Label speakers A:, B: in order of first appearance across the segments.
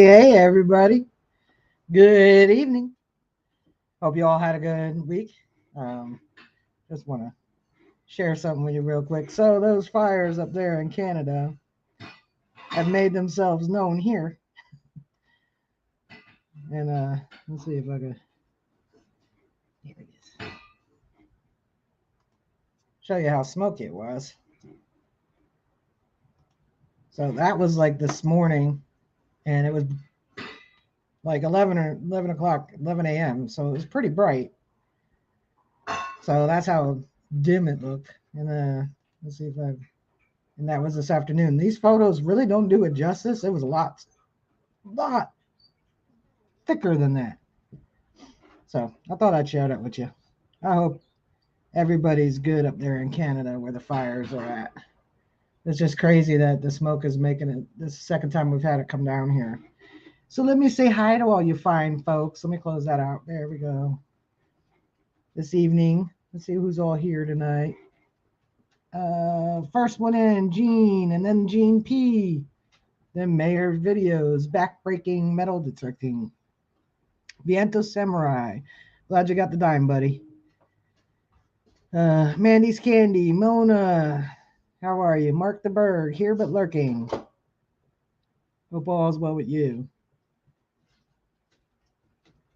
A: Hey, everybody. Good evening. Hope you all had a good week. Um, just want to share something with you real quick. So, those fires up there in Canada have made themselves known here. And let's see if I can. Here it is. Show you how smoky it was. So, that was like this morning, and it was like 11 or 11 o'clock, 11 a.m. So, it was pretty bright. So, that's how dim it looked. And let's see if I and that was this afternoon. These photos really don't do it justice. It was a lot thicker than that. So I thought I'd share that with you. I hope everybody's good up there in Canada where the fires are at. It's just crazy that the smoke is making it. This is the second time we've had it come down here. So let me say hi to all you fine folks. Let me close that out. There we go. This evening, let's see who's all here tonight. First one in, Gene, and then Gene P. Then Mayor Videos, backbreaking metal detecting. Viento Samurai. Glad you got the dime, buddy. Mandy's Candy, Mona. How are you? Mark the Berg, here but lurking. Hope all's well with you.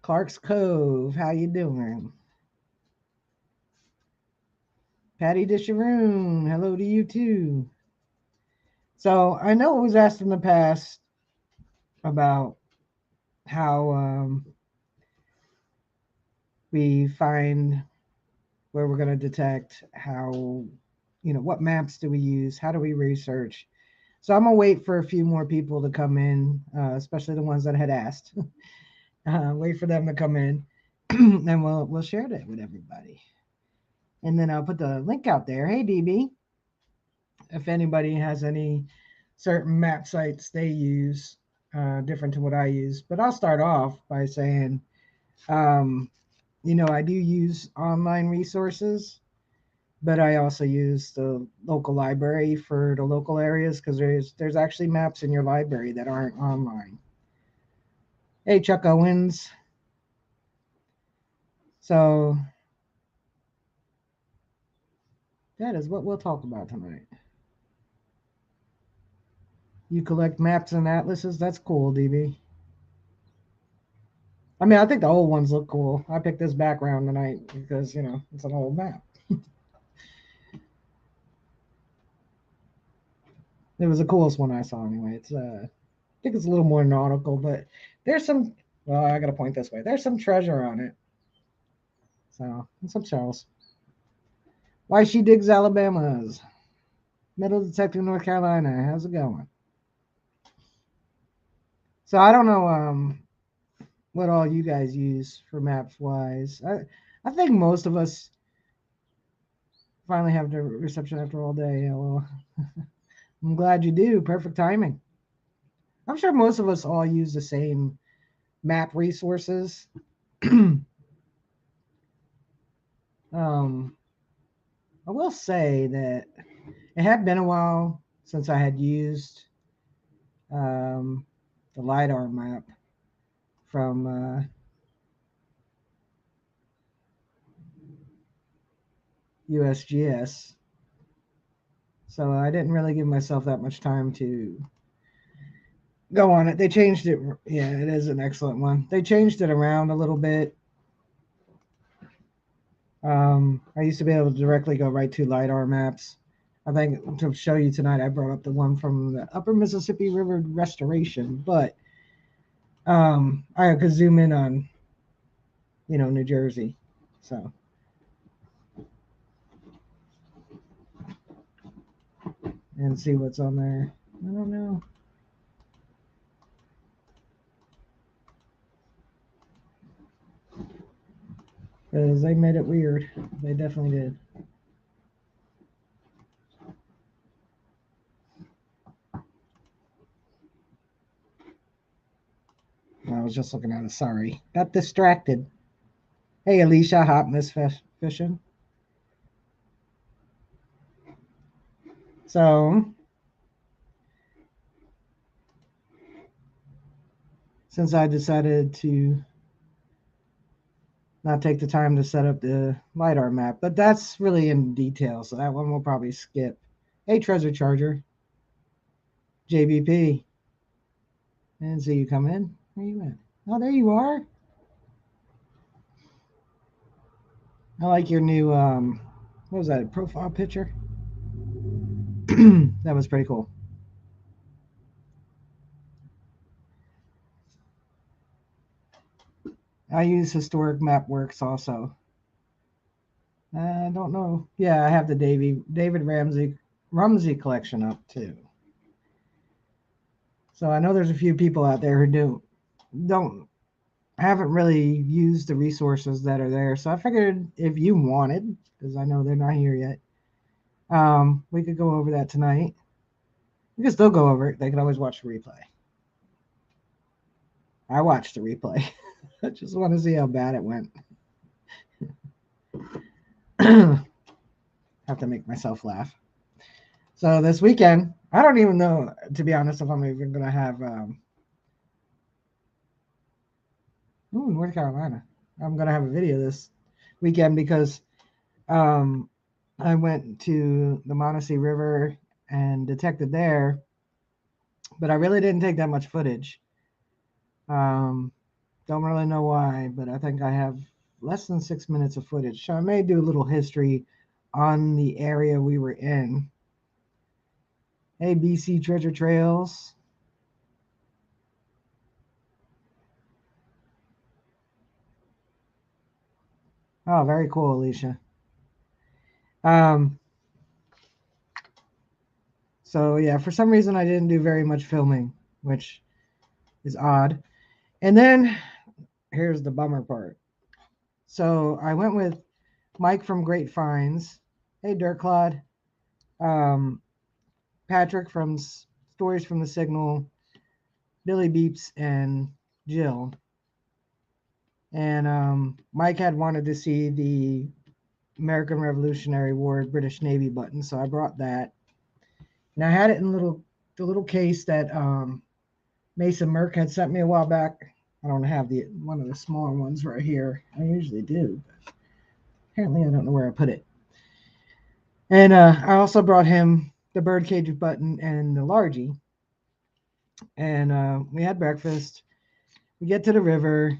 A: Clark's Cove, how you doing? Patty Disharoon, hello to you too. So I know it was asked in the past about how we find where we're going to detect, how, what maps do we use, how do we research. So I'm going to wait for a few more people to come in, especially the ones that had asked. Wait for them to come in, and we'll share that with everybody. And then I'll put the link out there. Hey, DB, if anybody has any certain map sites they use, different to what I use. But I'll start off by saying, I do use online resources, but I also use the local library for the local areas because there's actually maps in your library that aren't online. Hey, Chuck Owens. So that is what we'll talk about tonight. You collect maps and atlases? That's cool, DB. I mean, I think the old ones look cool. I picked this background tonight because, it's an old map. It was the coolest one I saw anyway. It's I think it's a little more nautical, but there's some, well, I got to point this way. There's some treasure on it. So, what's up, Charles? Why She Digs Alabama's. Metal Detective North Carolina. How's it going? So, I don't know what all you guys use for maps wise. I think most of us finally have the reception after all day. Well, I'm glad you do. Perfect timing. I'm sure most of us all use the same map resources. I will say that it had been a while since I had used the LiDAR map from USGS. So I didn't really give myself that much time to go on it. They changed it. Yeah, it is an excellent one. They changed it around a little bit. I used to be able to directly go right to LiDAR maps. I think to show you tonight, I brought up the one from the Upper Mississippi River Restoration, but I could zoom in on, New Jersey. So, and see what's on there. I don't know. Because they made it weird. They definitely did. I was just looking at it. Sorry. Got distracted. Hey, Alicia, hot miss fishing. So, since I decided to not take the time to set up the LiDAR map. But that's really in detail, so that one we'll probably skip. Hey, Treasure Charger. JBP. I didn't see you come in. Where you at? Oh, there you are. I like your new, what was that, profile picture? That was pretty cool. I use Historic Map Works also. I don't know. Yeah, I have the David Rumsey collection up too. So I know there's a few people out there who don't haven't really used the resources that are there. So I figured if you wanted, because I know they're not here yet, we could go over that tonight. We can still go over it. They can always watch the replay. I watched the replay. I just want to see how bad it went. Have to make myself laugh. So this weekend, I don't even know, to be honest, if I'm even going to have North Carolina. I'm going to have a video this weekend because I went to the Montesee River and detected there, but I really didn't take that much footage. Don't really know why, but I think I have less than 6 minutes of footage. So I may do a little history on the area we were in. Hey, BC Treasure Trails. Oh, very cool, Alicia. So yeah, for some reason I didn't do very much filming, which is odd. And then here's the bummer part. So I went with Mike from Great Finds. Hey, Dirt Clod. Patrick from Stories from the Signal, Billy Beeps, and Jill. And Mike had wanted to see the American Revolutionary War British Navy button, so I brought that. And I had it in the little case that Mason Merck had sent me a while back. I don't have one of the smaller ones right here. I usually do, but apparently I don't know where I put it. And I also brought him the birdcage button and the largie. And we had breakfast. We get to the river.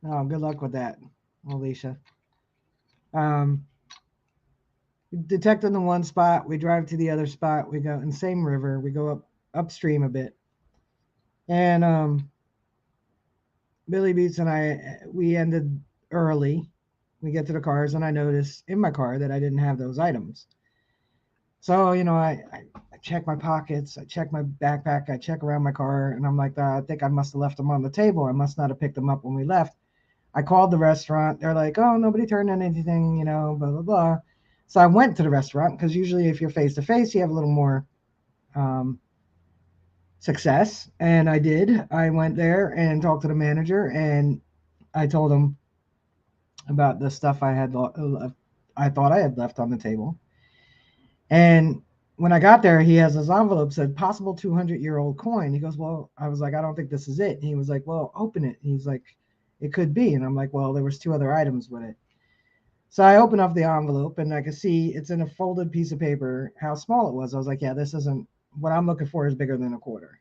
A: Oh, good luck with that, Alicia. We detect in the one spot. We drive to the other spot. We go in the same river. We go upstream a bit. And Billy Beats and I, we ended early. We get to the cars, and I notice in my car that I didn't have those items. So, I check my pockets, I check my backpack, I check around my car, and I'm like, I think I must have left them on the table. I must not have picked them up when we left. I called the restaurant. They're like, oh, nobody turned in anything, blah, blah, blah. So I went to the restaurant because usually if you're face to face, you have a little more success. And I did. I went there and talked to the manager, and I told him about the stuff I thought I had left on the table. And when I got there, he has this envelope said possible 200-year-old coin. He goes, well, I was like, I don't think this is it. And he was like, well, open it. And he's like, it could be. And I'm like, well, there was 2 other items with it. So I open up the envelope and I can see it's in a folded piece of paper how small it was. I was like, yeah, this isn't what I'm looking for, is bigger than a quarter.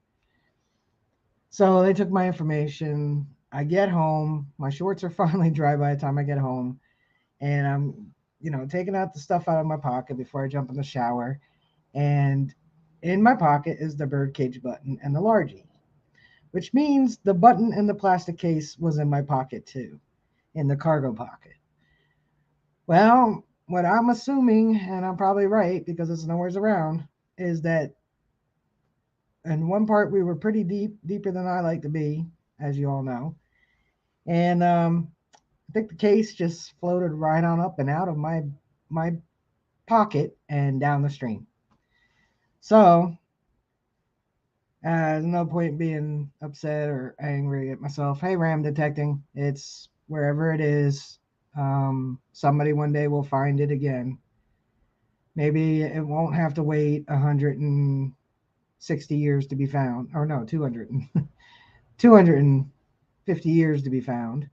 A: So they took my information. I get home. My shorts are finally dry by the time I get home. And I'm, taking out the stuff out of my pocket before I jump in the shower. And in my pocket is the birdcage button and the largie, which means the button in the plastic case was in my pocket too, in the cargo pocket. Well, what I'm assuming, and I'm probably right because it's nowhere's around, is that in one part we were pretty deeper than I like to be, as you all know. And I think the case just floated right on up and out of my pocket and down the stream. So there's no point being upset or angry at myself. Hey, Ram detecting. It's wherever it is. Somebody one day will find it again. Maybe it won't have to wait 160 160 years to be found, or no, 200, 250 years to be found.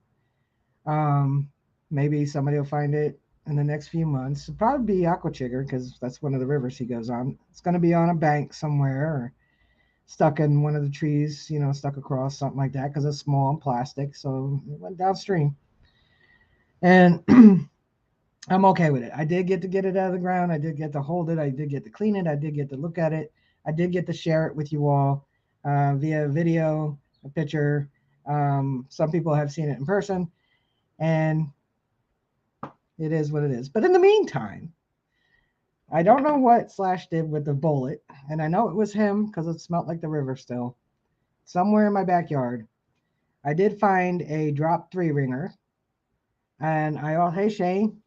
A: Um, Maybe somebody will find it in the next few months. It'll probably be Aquachigger because that's one of the rivers he goes on. It's going to be on a bank somewhere or stuck in one of the trees, stuck across something like that because it's small and plastic. So it went downstream. And I'm okay with it. I did get to get it out of the ground. I did get to hold it. I did get to clean it. I did get to look at it. I did get to share it with you all via video, a picture. Some people have seen it in person, and it is what it is. But in the meantime, I don't know what Slash did with the bullet, and I know it was him because it smelled like the river still. Somewhere in my backyard, I did find a drop 3 ringer, and hey Shane,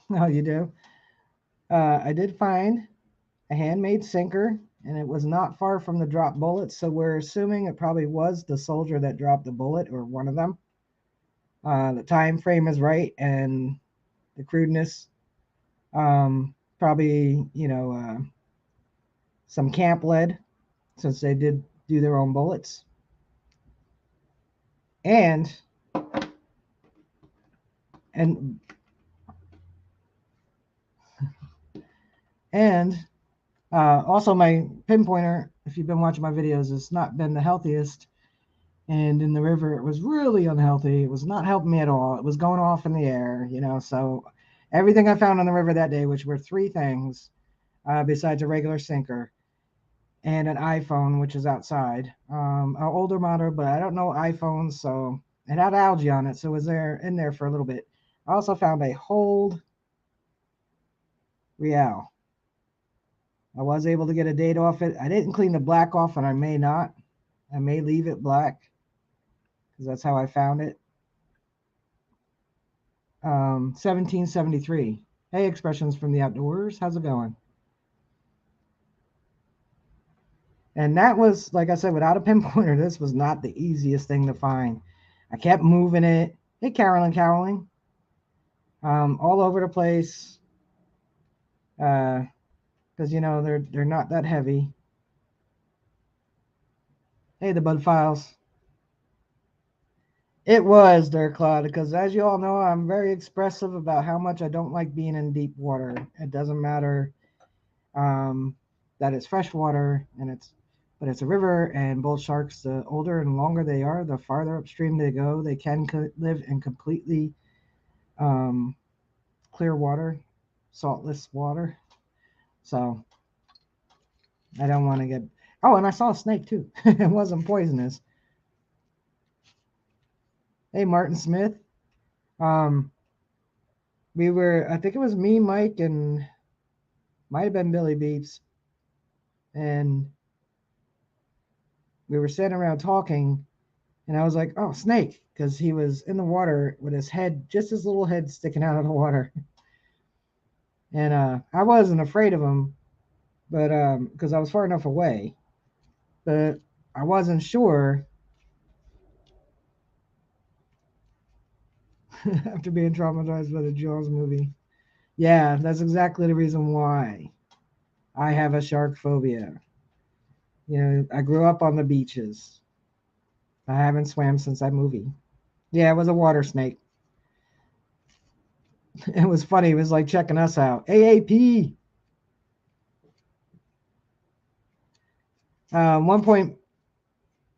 A: oh you do. I did find a handmade sinker, and it was not far from the drop bullet, so we're assuming it probably was the soldier that dropped the bullet or one of them. The time frame is right, and the crudeness, probably some camp lead, since they did do their own bullets, and and and also my pinpointer, if you've been watching my videos, has not been the healthiest. And in the river, it was really unhealthy. It was not helping me at all. It was going off in the air, So everything I found on the river that day, which were 3 things, besides a regular sinker and an iPhone, which is outside, an older model, but I don't know iPhones, so it had algae on it, so it was in there for a little bit. I also found a hold real. I was able to get a date off it. I didn't clean the black off, and I may not. I may leave it black because that's how I found it. 1773. Hey, Expressions from the Outdoors. How's it going? And that was, like I said, without a pinpointer, this was not the easiest thing to find. I kept moving it. Hey, Caroling. All over the place. Because, they're not that heavy. Hey, the Bud Files. It was Dirk Cloud, because as you all know, I'm very expressive about how much I don't like being in deep water. It doesn't matter that it's fresh water, but it's a river, and bull sharks, the older and longer they are, the farther upstream they go. They can live in completely clear water, saltless water. So I don't want to get... Oh, and I saw a snake too. It wasn't poisonous. Hey, Martin Smith. I think it was me, Mike, and might have been Billy Beeps. And we were sitting around talking, and I was like, oh, snake, because he was in the water with his head, just his little head sticking out of the water. And I wasn't afraid of him, but because I was far enough away. But I wasn't sure after being traumatized by the Jaws movie. Yeah, that's exactly the reason why I have a shark phobia. I grew up on the beaches. I haven't swam since that movie. Yeah, it was a water snake. It was funny. It was like checking us out. AAP. One point,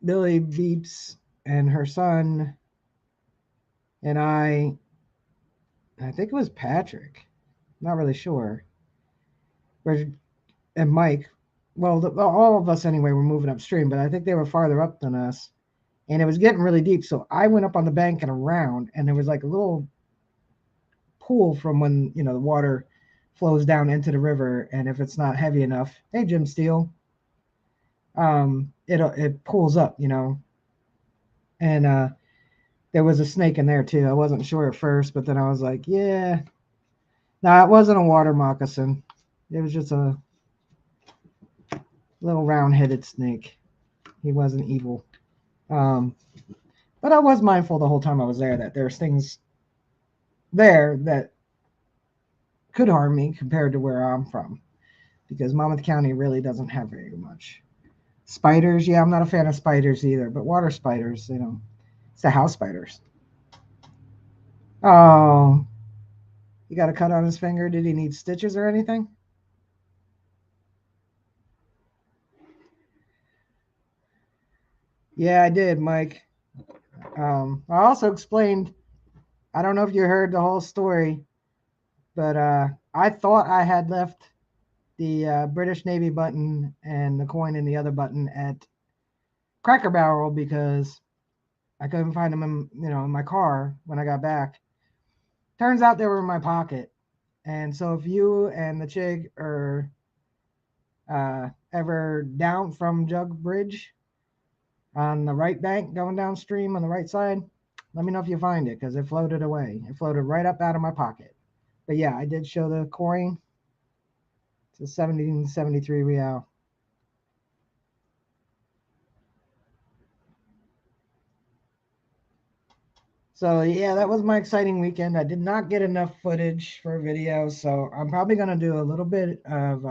A: Billy Beeps and her son and I think it was Patrick, not really sure, and Mike. Well, all of us anyway were moving upstream, but I think they were farther up than us, and it was getting really deep. So I went up on the bank and around, and there was like a little pool from when the water flows down into the river, and if it's not heavy enough, hey Jim Steele, it pulls up, and there was a snake in there too. I wasn't sure at first, but then I was like, yeah. No, it wasn't a water moccasin. It was just a little round-headed snake. He wasn't evil. But I was mindful the whole time I was there that there's things there that could harm me compared to where I'm from. because Monmouth County really doesn't have very much. Spiders, yeah, I'm not a fan of spiders either, but water spiders, it's the house spiders. Oh, he got a cut on his finger. Did he need stitches or anything? Yeah, I did, Mike. I also explained, I don't know if you heard the whole story, but I thought I had left the British Navy button and the coin in the other button at Cracker Barrel because I couldn't find them in my car when I got back. Turns out they were in my pocket. And so if you and the Chig are ever down from Jug Bridge on the right bank going downstream on the right side, let me know if you find it because it floated away. It floated right up out of my pocket. But yeah, I did show the coin. It's a 1773 real. So yeah, that was my exciting weekend. I did not get enough footage for a video, so I'm probably gonna do a little bit of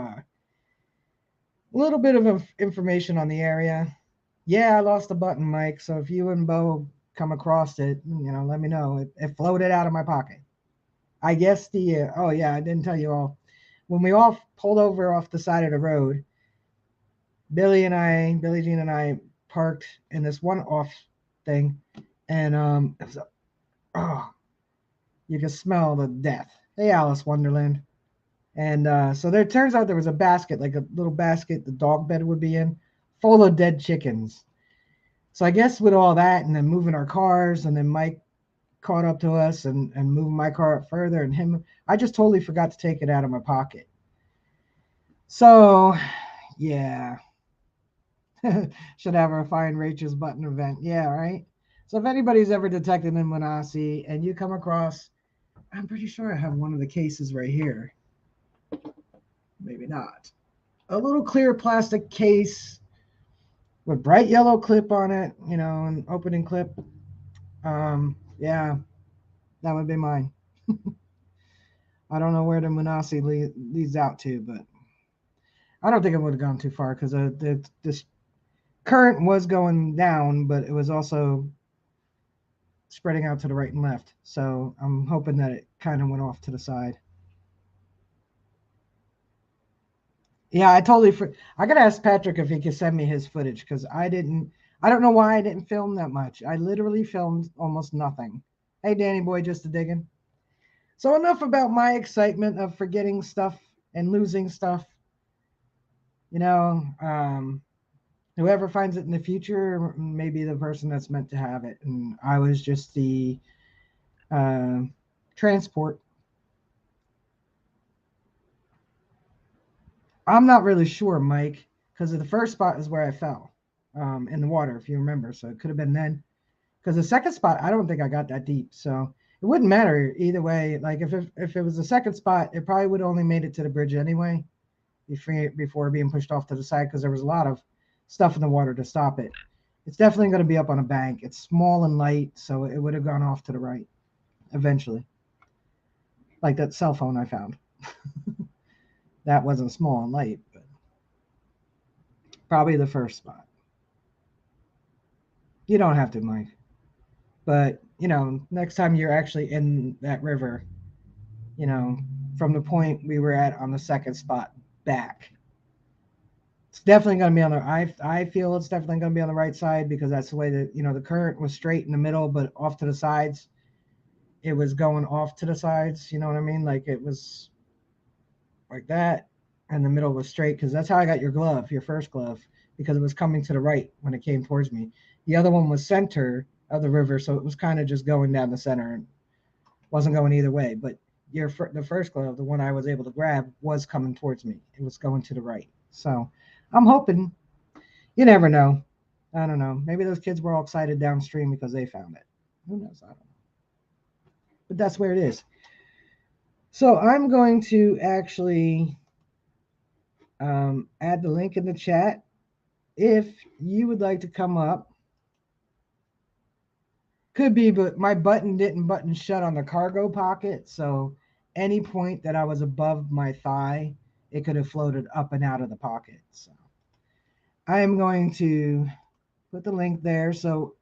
A: information on the area. Yeah, I lost a button, Mike. So if you and Bo come across it, let me know. It floated out of my pocket. I guess oh yeah, I didn't tell you all. When we all pulled over off the side of the road, Billie Jean and I parked in this one off thing, and it was, oh, you could smell the death. Hey, Alice Wonderland. And so there turns out there was a basket, like a little basket the dog bed would be in, full of dead chickens. So I guess with all that and then moving our cars and then Mike caught up to us and moving my car up further and him, I just totally forgot to take it out of my pocket. So yeah. Should have our Find Rachel's button event. Yeah, right? So if anybody's ever detected in Manasi and you come across, I'm pretty sure I have one of the cases right here. Maybe not. A little clear plastic case with bright yellow clip on it, an opening clip. Yeah, that would be mine. I don't know where the Manasi leads out to, but I don't think it would have gone too far because this current was going down, but it was also spreading out to the right and left. So I'm hoping that it kind of went off to the side. Yeah, I gotta ask Patrick if he could send me his footage because I don't know why I didn't film that much. I literally filmed almost nothing. Hey, Danny boy, just a digging. So enough about my excitement of forgetting stuff and losing stuff. You know, whoever finds it in the future may be the person that's meant to have it. And I was just the uh, transport. I'm not really sure, Mike, because the first spot is where I fell in the water, if you remember. So it could have been then. Because the second spot, I don't think I got that deep. So it wouldn't matter either way. Like if it was the second spot, it probably would have only made it to the bridge anyway before being pushed off to the side because there was a lot of stuff in the water to stop it. It's definitely going to be up on a bank. It's small and light, so it would have gone off to the right eventually. Like that cell phone I found. That wasn't small and light, but probably the first spot. You don't have to, Mike. But, next time you're actually in that river, you know, from the point we were at on the second spot back, it's definitely going to be on the, I feel it's definitely going to be on the right side because that's the way that, the current was straight in the middle, but off to the sides, it was going off to the sides. You know what I mean? Like it was like that and the middle was straight because that's how I got your first glove, because it was coming to the right when it came towards me. The other one was center of the river, so it was kind of just going down the center and wasn't going either way. But the first glove, the one I was able to grab, was coming towards me. It was going to the right. So I'm hoping. You never know. I don't know. Maybe those kids were all excited downstream because they found it. Who knows? I don't know. But that's where it is. So I'm going to actually add the link in the chat if you would like to come up. Could be, but my button didn't button shut on the cargo pocket. So any point that I was above my thigh, it could have floated up and out of the pocket. So I am going to put the link there. So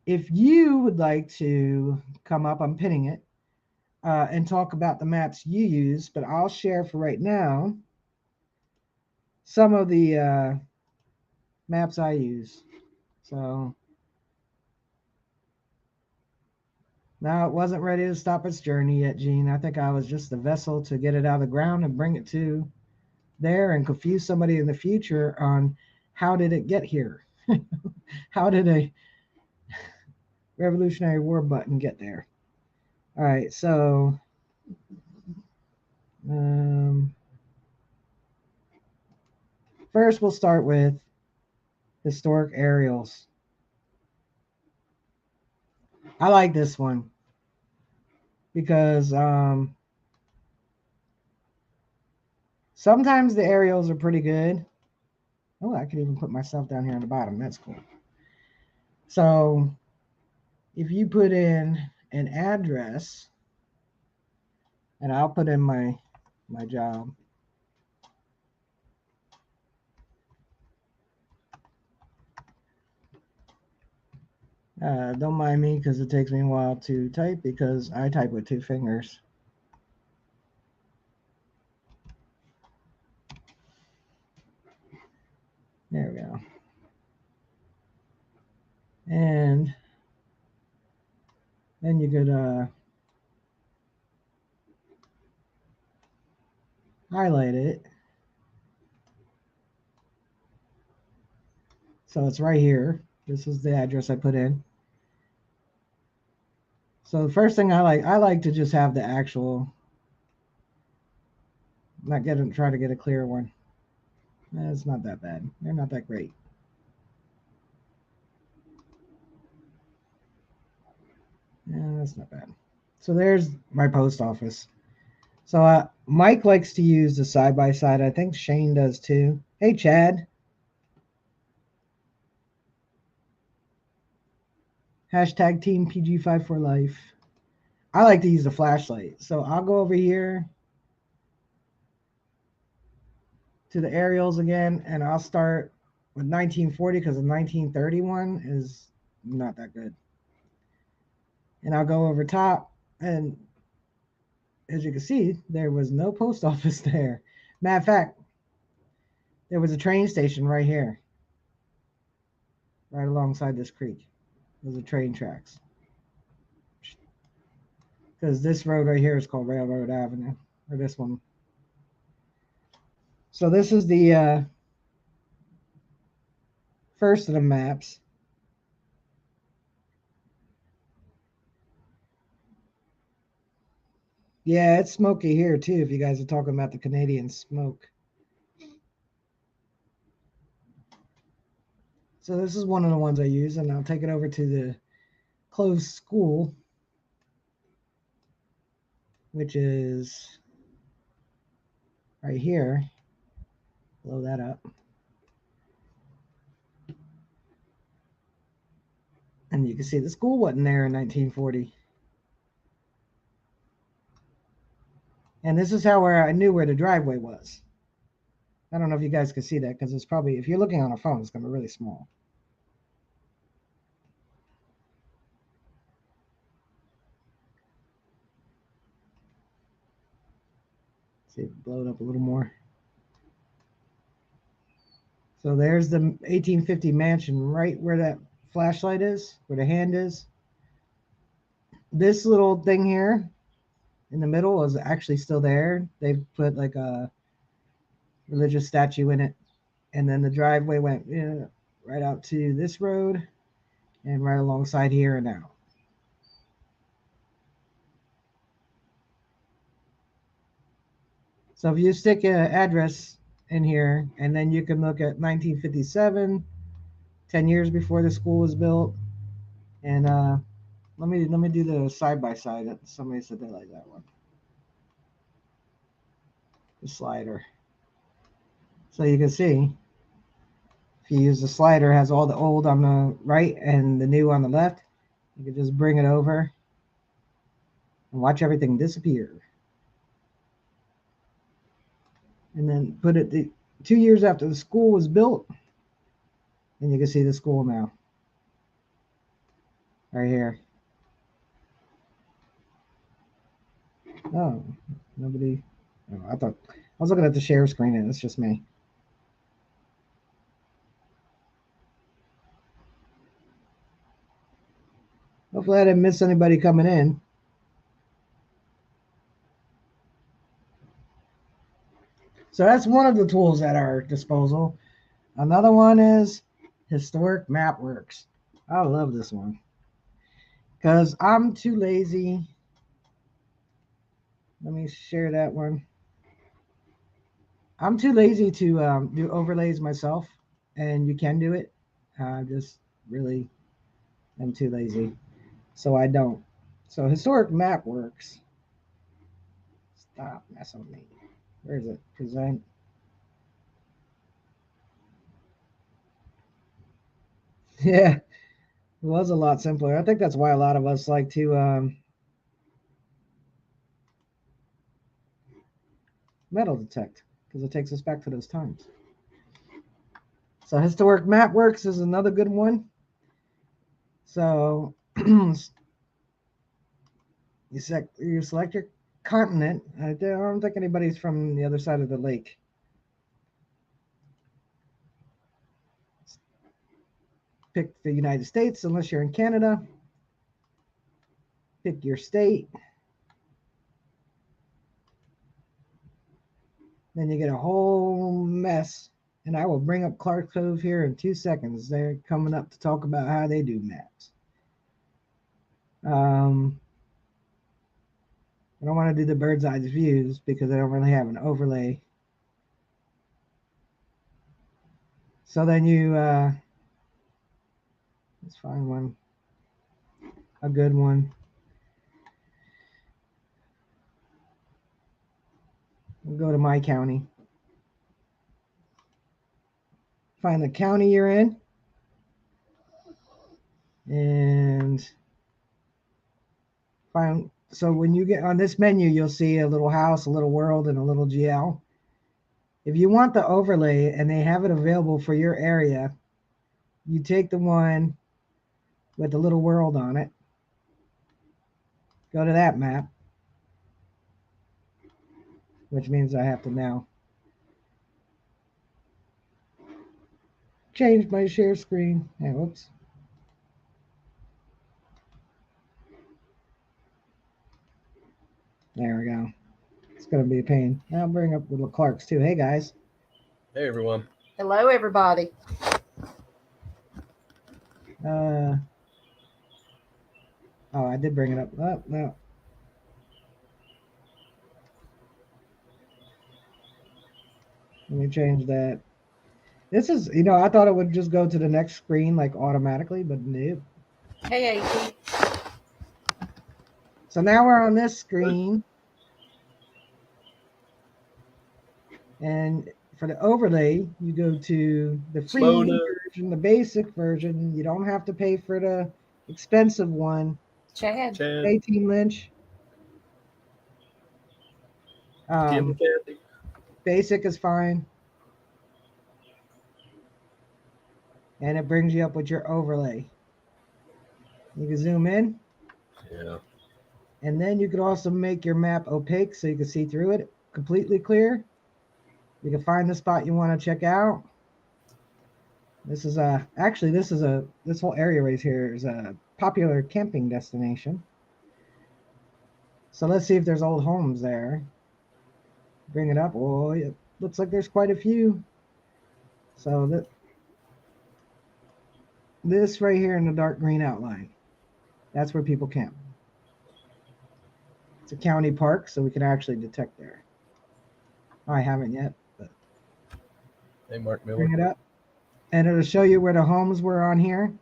A: if you would like to come up, I'm pinning it, and talk about the maps you use, but I'll share for right now some of the maps I use. So now it wasn't ready to stop its journey yet, Gene. I think I was just the vessel to get it out of the ground and bring it to there and confuse somebody in the future on how did it get here? How did a Revolutionary War button get there? All right, so first we'll start with historic aerials. I like this one because sometimes the aerials are pretty good. Oh, I could even put myself down here on the bottom. That's cool. So if you put in an address, and I'll put in my job. Don't mind me because it takes me a while to type because I type with 2 fingers. There we go. And then you could highlight it. So it's right here. This is the address I put in. So the first thing I like to just have the actual, try to get a clear one. It's not that bad. They're not that great. Yeah, that's not bad. So there's my post office. So Mike likes to use the side-by-side. I think Shane does too. Hey, Chad. Hashtag Team PG5 for life. I like to use the flashlight. So I'll go over here to the aerials again, and I'll start with 1940 because the 1931 is not that good. And I'll go over top, and as you can see, there was no post office there. Matter of fact, there was a train station right here, right alongside this creek. Those are train tracks. Because this road right here is called Railroad Avenue, or this one. So this is the first of the maps. Yeah, it's smoky here too, if you guys are talking about the Canadian smoke. So this is one of the ones I use, and I'll take it over to the closed school, which is right here. Blow that up. And you can see the school wasn't there in 1940. And this is where I knew where the driveway was. I don't know if you guys can see that because it's probably, if you're looking on a phone, it's going to be really small. See, blow it up a little more. So there's the 1850 mansion right where that flashlight is, where the hand is. This little thing here in the middle is actually still there. They've put like a religious statue in it. And then the driveway went right out to this road and right alongside here and out. So if you stick an address in here, and then you can look at 1957, 10 years before the school was built. And let me do the side by side. Somebody said they like that one. The slider. So you can see if you use the slider, it has all the old on the right and the new on the left. You can just bring it over and watch everything disappear. and then put it 2 years after the school was built, and you can see the school now, right here. Oh, nobody. Oh, I thought I was looking at the share screen, and it's just me. Hopefully, I didn't miss anybody coming in. So that's one of the tools at our disposal. Another one is Historic MapWorks. I love this one because I'm too lazy. Let me share that one. I'm too lazy to do overlays myself, and you can do it. I just really am too lazy, so I don't. So Historic MapWorks. Stop messing with me. Where is it? Present. Yeah, it was a lot simpler. I think that's why a lot of us like to metal detect, because it takes us back to those times. So Historic MapWorks is another good one. So you select your continent. I don't think anybody's from the other side of the lake. Pick the United States, unless you're in Canada. Pick your state. Then you get a whole mess. And I will bring up Clark Cove here in 2 seconds. They're coming up to talk about how they do maps. I don't want to do the bird's eye views because I don't really have an overlay. So then you, let's find one, a good one. We'll go to my county. Find the county you're in. And find, so when you get on this menu, you'll see a little house, a little world, and a little GL. If you want the overlay and they have it available for your area, you take the one with the little world on it. Go to that map, which means I have to now change my share screen. Hey, whoops. There we go. It's going to be a pain. I'll bring up little Clarks too. Hey, guys.
B: Hey, everyone.
C: Hello, everybody.
A: Oh, I did bring it up. Oh, no. Let me change that. This is, I thought it would just go to the next screen like automatically, but nope.
C: Hey, AP.
A: So now we're on this screen. And for the overlay, you go to the free version, the basic version. You don't have to pay for the expensive one.
C: Chad.
A: Hey, Team Lynch. Basic is fine. And it brings you up with your overlay. You can zoom in.
B: Yeah.
A: And then you could also make your map opaque so you can see through it completely clear. You can find the spot you want to check out. This is this whole area right here is a popular camping destination. So let's see if there's old homes there. Bring it up. Oh, it looks like there's quite a few. So this right here in the dark green outline, that's where people camp. It's a county park, so we can actually detect there. I haven't yet, but
B: hey, Mark Miller.
A: Bring it up. And it'll show you where the homes were on here.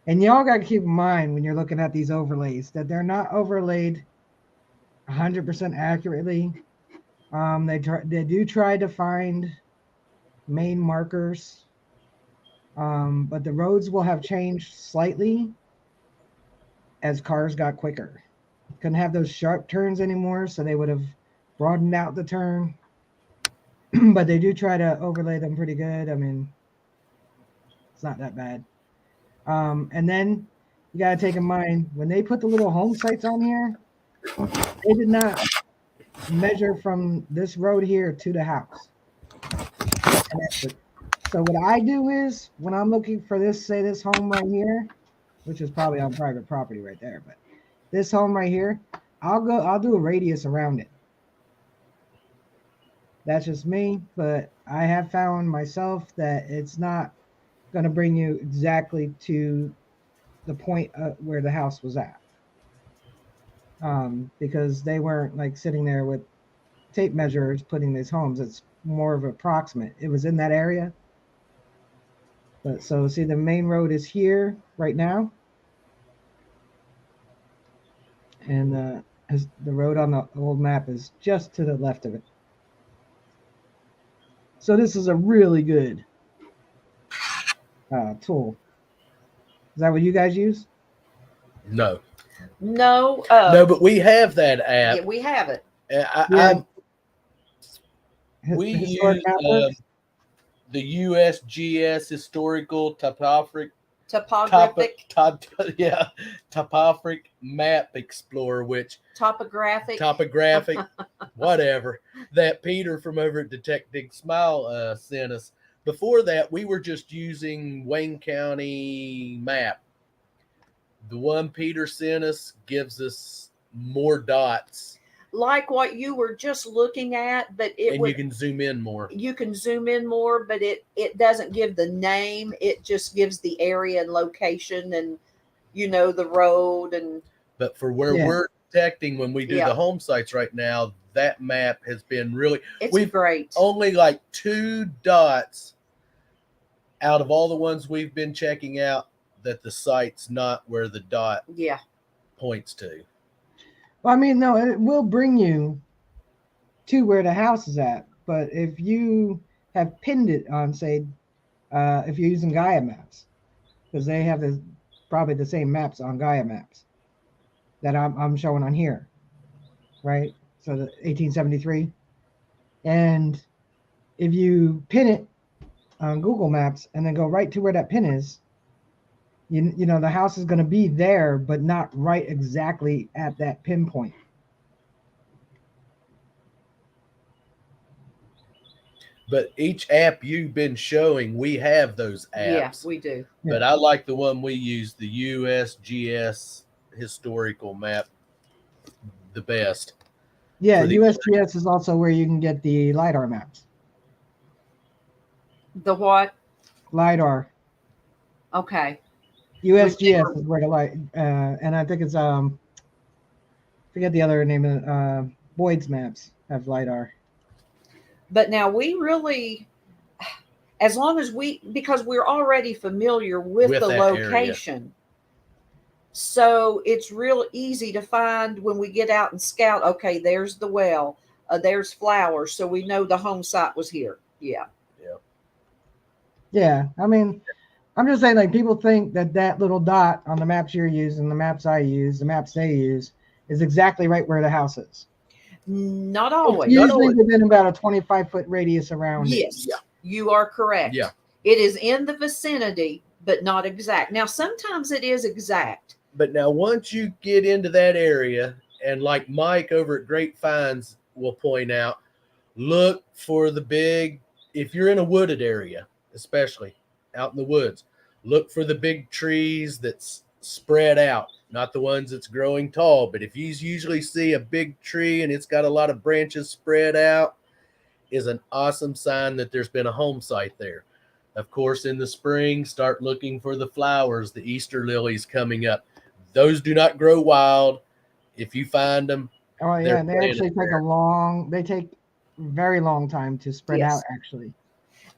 A: And y'all got to keep in mind when you're looking at these overlays that they're not overlaid 100% accurately. They do try to find main markers, but the roads will have changed slightly as cars got quicker. Couldn't have those sharp turns anymore, so they would have broadened out the turn. but they do try to overlay them pretty good. I mean, it's not that bad. And then you got to take in mind when they put the little home sites on here, they did not measure from this road here to the house. So what I do is when I'm looking for this, say this home right here, which is probably on private property right there, but this home right here, I'll do a radius around it. That's just me, but I have found myself that it's not going to bring you exactly to the point where the house was at. Because they weren't like sitting there with tape measures putting these homes. It's more of approximate. It was in that area. But so see, the main road is here right now. And the road on the old map is just to the left of it. So this is a really good tool. Is that what you guys use?
B: No.
C: No.
B: No, but we have that app.
C: Yeah, we have it.
B: We
A: Historic
B: use
A: map works?
B: the USGS historical topographic map explorer, which topographic whatever that Peter from over at Detecting Smile sent us. Before that, we were just using Wayne County map. The one Peter sent us gives us more dots,
C: like what you were just looking at, but
B: you can zoom in more.
C: You can zoom in more, but it doesn't give the name. It just gives the area and location and the road and.
B: But for where we're detecting when we do the home sites right now, that map has been really.
C: It's great.
B: Only like 2 dots out of all the ones we've been checking out that the site's not where the dot points to.
A: Well, I mean, no, it will bring you to where the house is at. But if you have pinned it on, say, if you're using Gaia maps, because they have probably the same maps on Gaia maps that I'm showing on here, right? So the 1873. And if you pin it on Google Maps and then go right to where that pin is, you know the house is going to be there, but not right exactly at that pinpoint.
B: But each app you've been showing, we have those apps.
C: Yeah, we do.
B: But I like the one we use, the USGS historical map, the best.
A: Yeah, USGS is also where you can get the LiDAR maps.
C: The what?
A: LiDAR.
C: Okay.
A: USGS is where the and I think it's forget the other name of Boyd's maps have LiDAR.
C: But now we really, as long as because we're already familiar with the location, area. So it's real easy to find when we get out and scout. Okay, there's the well, there's flowers, so we know the home site was here.
A: Yeah. I mean, I'm just saying, like, people think that little dot on the maps you're using, the maps I use, the maps they use, is exactly right where the house is.
C: Not always.
A: It's usually within about a 25-foot radius around it.
C: Yes, you are correct.
B: Yeah.
C: It is in the vicinity, but not exact. Now, sometimes it is exact.
B: But now once you get into that area, and like Mike over at Great Finds will point out, look for the big, if you're in a wooded area, especially out in the woods, look for the big trees that's spread out, not the ones that's growing tall. But if you usually see a big tree and it's got a lot of branches spread out, is an awesome sign that there's been a home site there. Of course, in the spring, start looking for the flowers, the Easter lilies coming up. Those do not grow wild. If you find them,
A: oh yeah, and they actually take very long time to spread out, actually.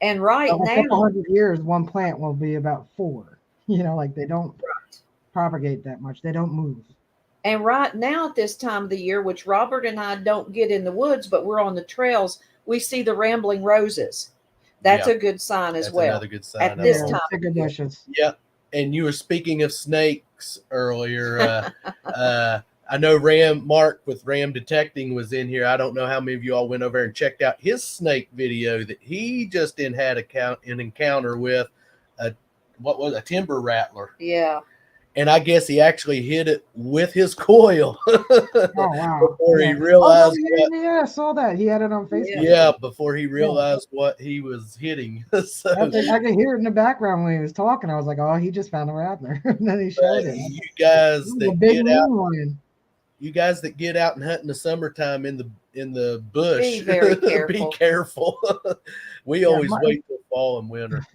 C: And right now,
A: a couple hundred years, one plant will be about 4. Like they don't propagate that much. They don't move.
C: And right now at this time of the year, which Robert and I don't get in the woods, but we're on the trails, we see the rambling roses. That's a good sign as well.
B: Another good sign
C: at this time.
A: Bushes.
B: Yeah. And you were speaking of snakes earlier. I know Mark with Ram Detecting was in here. I don't know how many of you all went over and checked out his snake video that he just had an encounter with a timber rattler.
C: Yeah.
B: And I guess he actually hit it with his coil.
A: Oh wow!
B: Before
A: Yeah.
B: he realized
A: yeah, I saw that. He had it on Facebook.
B: Yeah, before he realized what he was hitting. So
A: I could hear it in the background when he was talking. I was like, "Oh, he just found a rattler." And then he showed it.
B: You guys
A: a
B: that
A: big
B: get
A: moon
B: out,
A: lion.
B: you guys that get out and hunt in the summertime in the bush,
C: Be very careful.
B: Be careful. We always wait till fall and winter.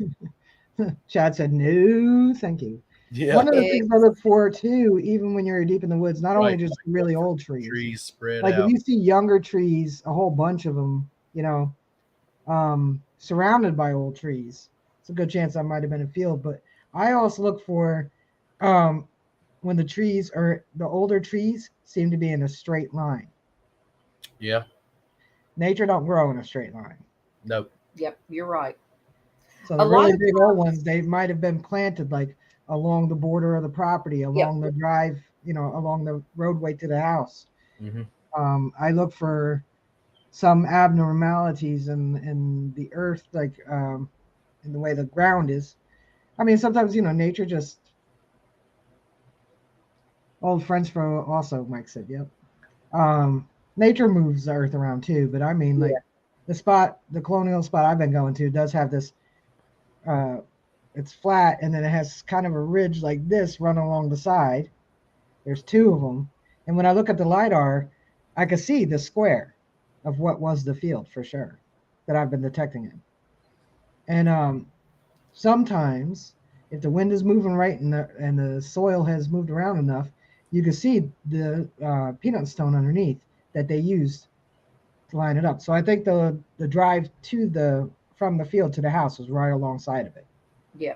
A: Chad said, "No, thank you."
B: Yeah.
A: One of the things I look for too, even when you're deep in the woods, not only just really old trees.
B: Trees spread
A: like
B: out.
A: If you see younger trees, a whole bunch of them, surrounded by old trees, it's a good chance that might have been a field. But I also look for when the trees or the older trees seem to be in a straight line.
B: Yeah.
A: Nature don't grow in a straight line.
B: Nope.
C: Yep, you're right.
A: So the really big old ones, they might have been planted like along the border of the property, along the drive, along the roadway to the house.
B: Mm-hmm.
A: I look for some abnormalities in the earth, like in the way the ground is. I mean, sometimes nature just. Old French fro also, Mike said, yep. Nature moves the earth around too, but I mean, like the colonial spot I've been going to does have this. It's flat, and then it has kind of a ridge like this run along the side. There's two of them, and when I look at the LiDAR, I can see the square of what was the field for sure that I've been detecting it. And sometimes, if the wind is moving right and the soil has moved around enough, you can see the peanut stone underneath that they used to line it up. So I think the drive from the field to the house was right alongside of it.
C: Yeah.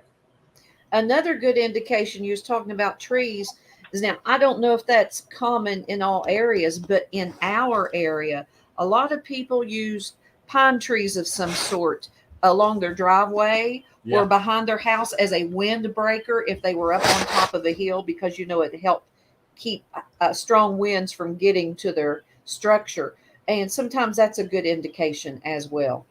C: Another good indication, you was talking about trees, is now I don't know if that's common in all areas, but in our area, a lot of people use pine trees of some sort along their driveway or behind their house as a windbreaker if they were up on top of a hill, because it helped keep strong winds from getting to their structure. And sometimes that's a good indication as well.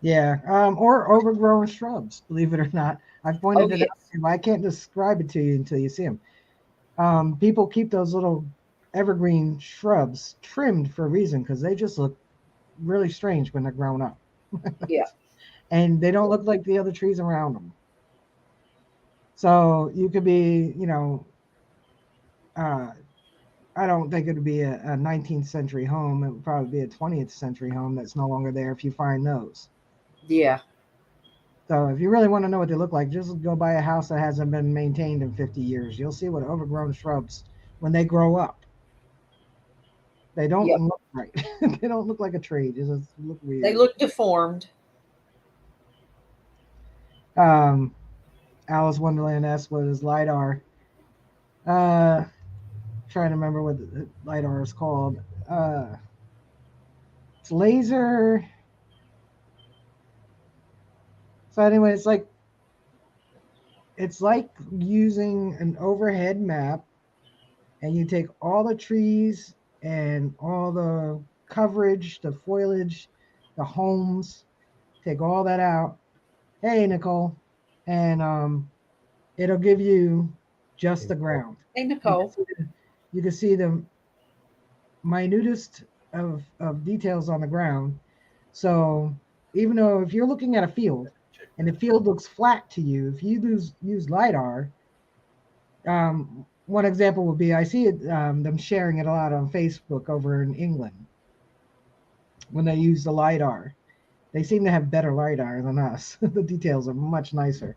A: Yeah, or overgrown shrubs, believe it or not. I've pointed it out to you. I can't describe it to you until you see them. People keep those little evergreen shrubs trimmed for a reason, because they just look really strange when they're grown up.
C: Yeah.
A: And they don't look like the other trees around them. So you could be, I don't think it would be a 19th century home. It would probably be a 20th century home that's no longer there if you find those.
C: Yeah.
A: So if you really want to know what they look like, just go by a house that hasn't been maintained in 50 years. You'll see what overgrown shrubs, when they grow up, they don't look right. They don't look like a tree. They just look weird.
C: They look deformed.
A: Alice Wonderland asks what is LiDAR. Trying to remember what the LiDAR is called. It's laser. So anyway, it's like using an overhead map, and you take all the trees and all the coverage, the foliage, the homes, take all that out. Hey, Nicole. And it'll give you just the ground.
C: Hey, Nicole.
A: You can see the minutest of details on the ground. So even though if you're looking at a field and the field looks flat to you, if you use LiDAR, one example would be, I see it, them sharing it a lot on Facebook over in England when they use the LiDAR. They seem to have better LiDAR than us. The details are much nicer.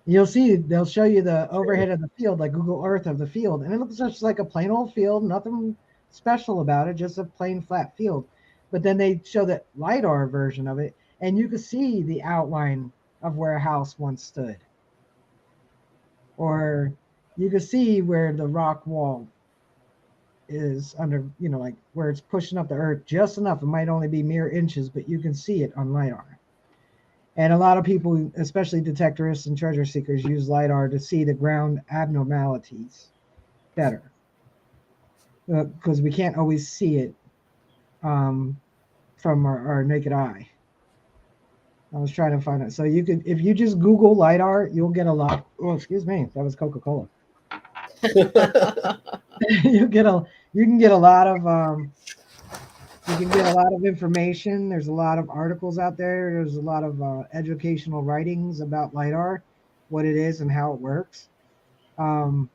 A: You'll see, they'll show you the overhead of the field, like Google Earth of the field, and it looks just like a plain old field, nothing special about it, just a plain flat field. But then they show that LiDAR version of it, and you can see the outline of where a house once stood. Or you can see where the rock wall is under, like where it's pushing up the earth just enough. It might only be mere inches, but you can see it on LiDAR. And a lot of people, especially detectorists and treasure seekers, use LiDAR to see the ground abnormalities better. Because we can't always see it from our naked eye. I was trying to find it. So you could, if you just Google LiDAR, you'll get a lot. Oh, excuse me. That was Coca-Cola. you can get a lot of information. There's a lot of articles out there. There's a lot of educational writings about LiDAR, what it is and how it works. And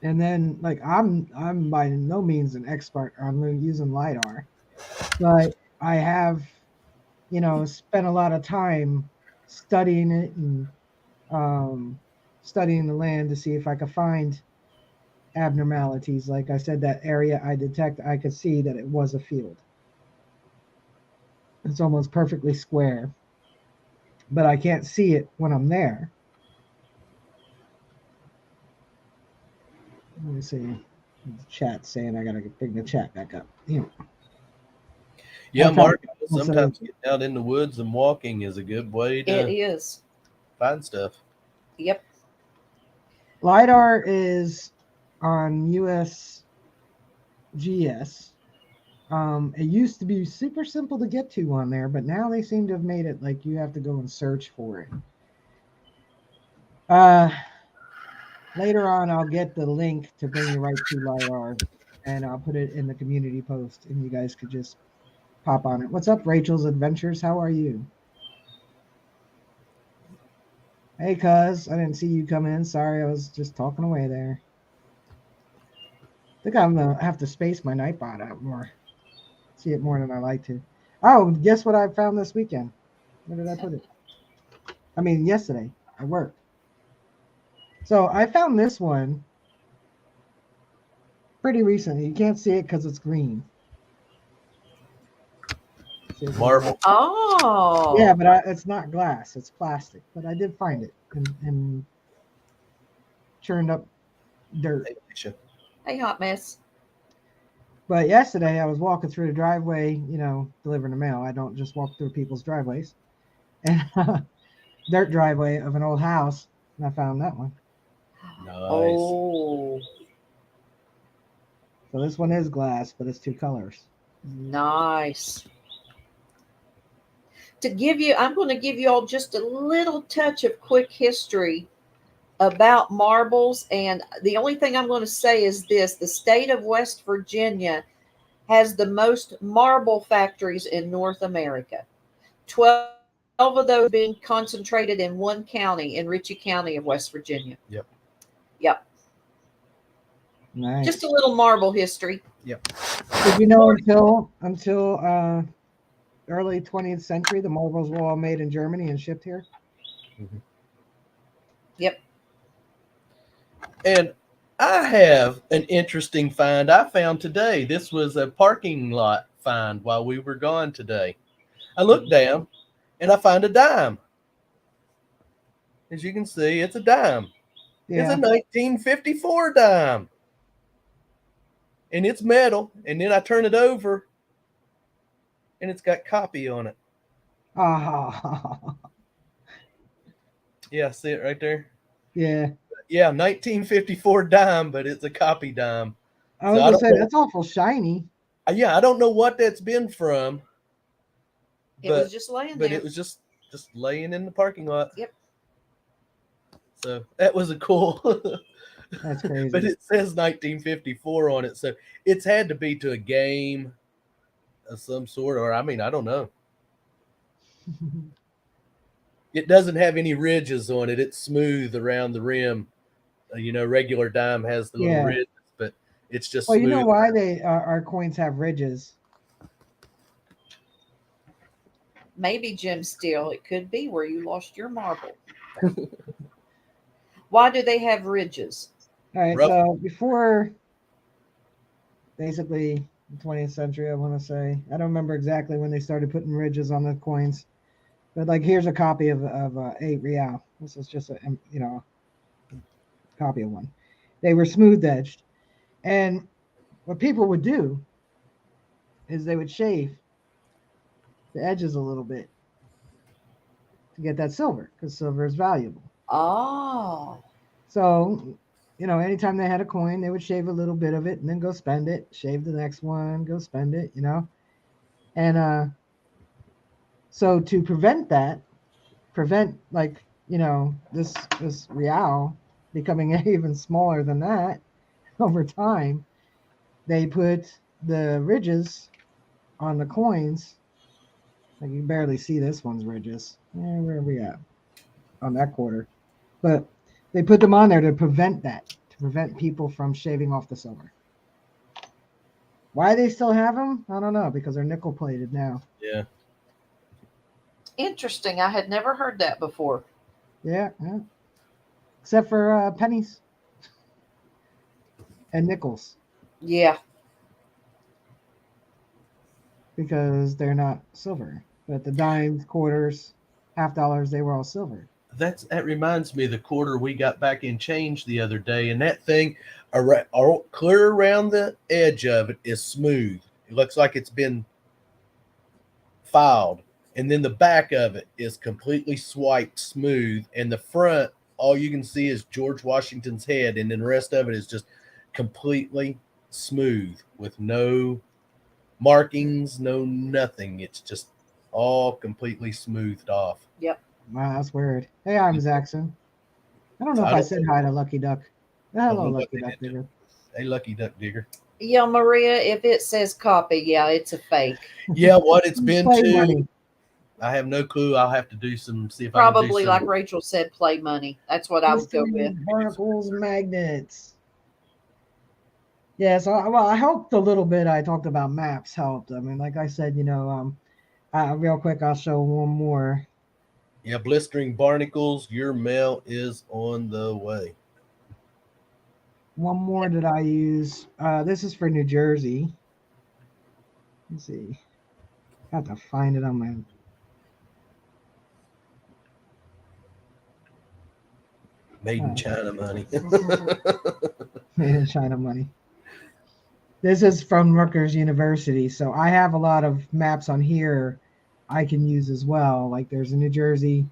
A: then like I'm by no means an expert on using LiDAR, but I have, spent a lot of time studying it and studying the land to see if I could find abnormalities. Like I said, that area I detect, I could see that it was a field. It's almost perfectly square, but I can't see it when I'm there. Let me see. The chat saying I gotta bring the chat back up.
B: Yeah, Mark, sometimes getting out in the woods and walking is a good way to find stuff.
C: Yep.
A: LiDAR is on USGS. It used to be super simple to get to on there, but now they seem to have made it like you have to go and search for it. Later on, I'll get the link to bring you right to LiDAR, and I'll put it in the community post, and you guys could just pop on it. What's up, Rachel's Adventures? How are you? Hey, cuz, I didn't see you come in. Sorry, I was just talking away there. I think I'm gonna have to space my Nightbot out more. See it more than I like to. Oh, guess what I found this weekend? Where did I put it? I mean, yesterday at work. So I found this one pretty recently. You can't see it because it's green.
B: Marble.
C: Oh.
A: Yeah, but it's not glass. It's plastic. But I did find it and churned up dirt.
C: Hey, hot mess.
A: But yesterday I was walking through the driveway, delivering the mail. I don't just walk through people's driveways. And dirt driveway of an old house, and I found that one.
B: Nice.
C: Oh.
A: So this one is glass, but it's two colors.
C: Nice. I'm going to give you all just a little touch of quick history about marbles. And the only thing I'm going to say is this: the state of West Virginia has the most marble factories in North America. 12 of those being concentrated in one county, in Ritchie County of West Virginia.
B: Yep.
A: Nice.
C: Just a little marble history.
B: Yep.
A: Did you know until early 20th century, the marbles were all made in Germany and shipped here?
B: Mm-hmm.
C: Yep.
B: And I have an interesting find I found today. This was a parking lot find while we were gone today. I looked down and I find a dime. As you can see, it's a dime. Yeah. It's a 1954 dime. And it's metal. And then I turn it over and it's got copy on it. Yeah, see it right there?
A: Yeah.
B: Yeah, 1954 dime, but it's a copy dime.
A: I was going to say, that's awful shiny.
B: Yeah, I don't know what that's been from.
C: It was just laying there.
B: But it was just laying in the parking lot.
C: Yep.
B: So that was a cool.
A: That's crazy.
B: But it says 1954 on it, so it's had to be to a game of some sort, or I don't know. It doesn't have any ridges on it. It's smooth around the rim. Regular dime has the little ridges, but it's just smooth.
A: You know why our coins have ridges?
C: Maybe Jim Steele. It could be where you lost your marble. Why do they have ridges?
A: All right, so before basically the 20th century, I want to say. I don't remember exactly when they started putting ridges on the coins. But like, here's a copy of 8 real. This is just a copy of one. They were smooth edged. And what people would do is they would shave the edges a little bit. to get that silver because silver is valuable.
C: Oh.
A: So, anytime they had a coin, they would shave a little bit of it and then go spend it, shave the next one, go spend it, And so to prevent like, this real becoming even smaller than that over time, they put the ridges on the coins. Like you barely see this one's ridges. Where are we at? On that quarter. But they put them on there to prevent people from shaving off the silver. Why they still have them? I don't know, because they're nickel plated now.
B: Yeah.
C: Interesting. I had never heard that before.
A: Yeah. Except for pennies and nickels.
C: Yeah.
A: Because they're not silver. But the dimes, quarters, half dollars, they were all silver.
B: That reminds me of the quarter we got back in change the other day, and that thing clear around the edge of it is smooth. It looks like it's been filed, and then the back of it is completely swiped smooth, and the front, all you can see is George Washington's head, and then the rest of it is just completely smooth with no markings, no nothing. It's just all completely smoothed off.
C: Yep.
A: Wow, that's weird. Hey, I'm Zaxxon. I don't know if I said hi to Lucky Duck. Hello, Lucky Duck Digger.
B: Hey, Lucky Duck Digger.
C: Yeah, Maria, if it says copy, yeah, it's a fake.
B: Yeah, what it's been to.
A: Money.
B: I have no clue. I'll have to do some, see if
C: Probably,
B: I can do
C: like Rachel said, play money. That's what I would go with.
A: Barnacles, magnets. Yeah, so I hope the little bit I talked about maps helped. I mean, like I said, real quick, I'll show one more.
B: Yeah, blistering barnacles, your mail is on the way.
A: One more that I use. This is for New Jersey. Let's see. I have to find it on my.
B: Made in China money.
A: Made in China money. This is from Rutgers University, so I have a lot of maps on here I can use as well. Like there's a New Jersey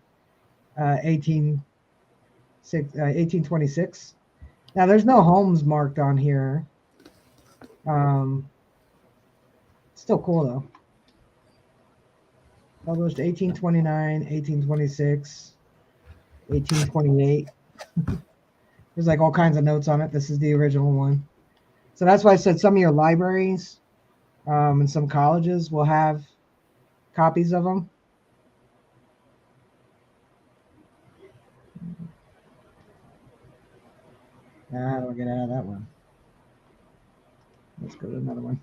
A: 1826. Now there's no homes marked on here. Still cool though. Published 1829, 1826, 1828. There's like all kinds of notes on it. This is the original one. So that's why I said some of your libraries and some colleges will have copies of them. Now, how do I get out of that one? Let's go to another one.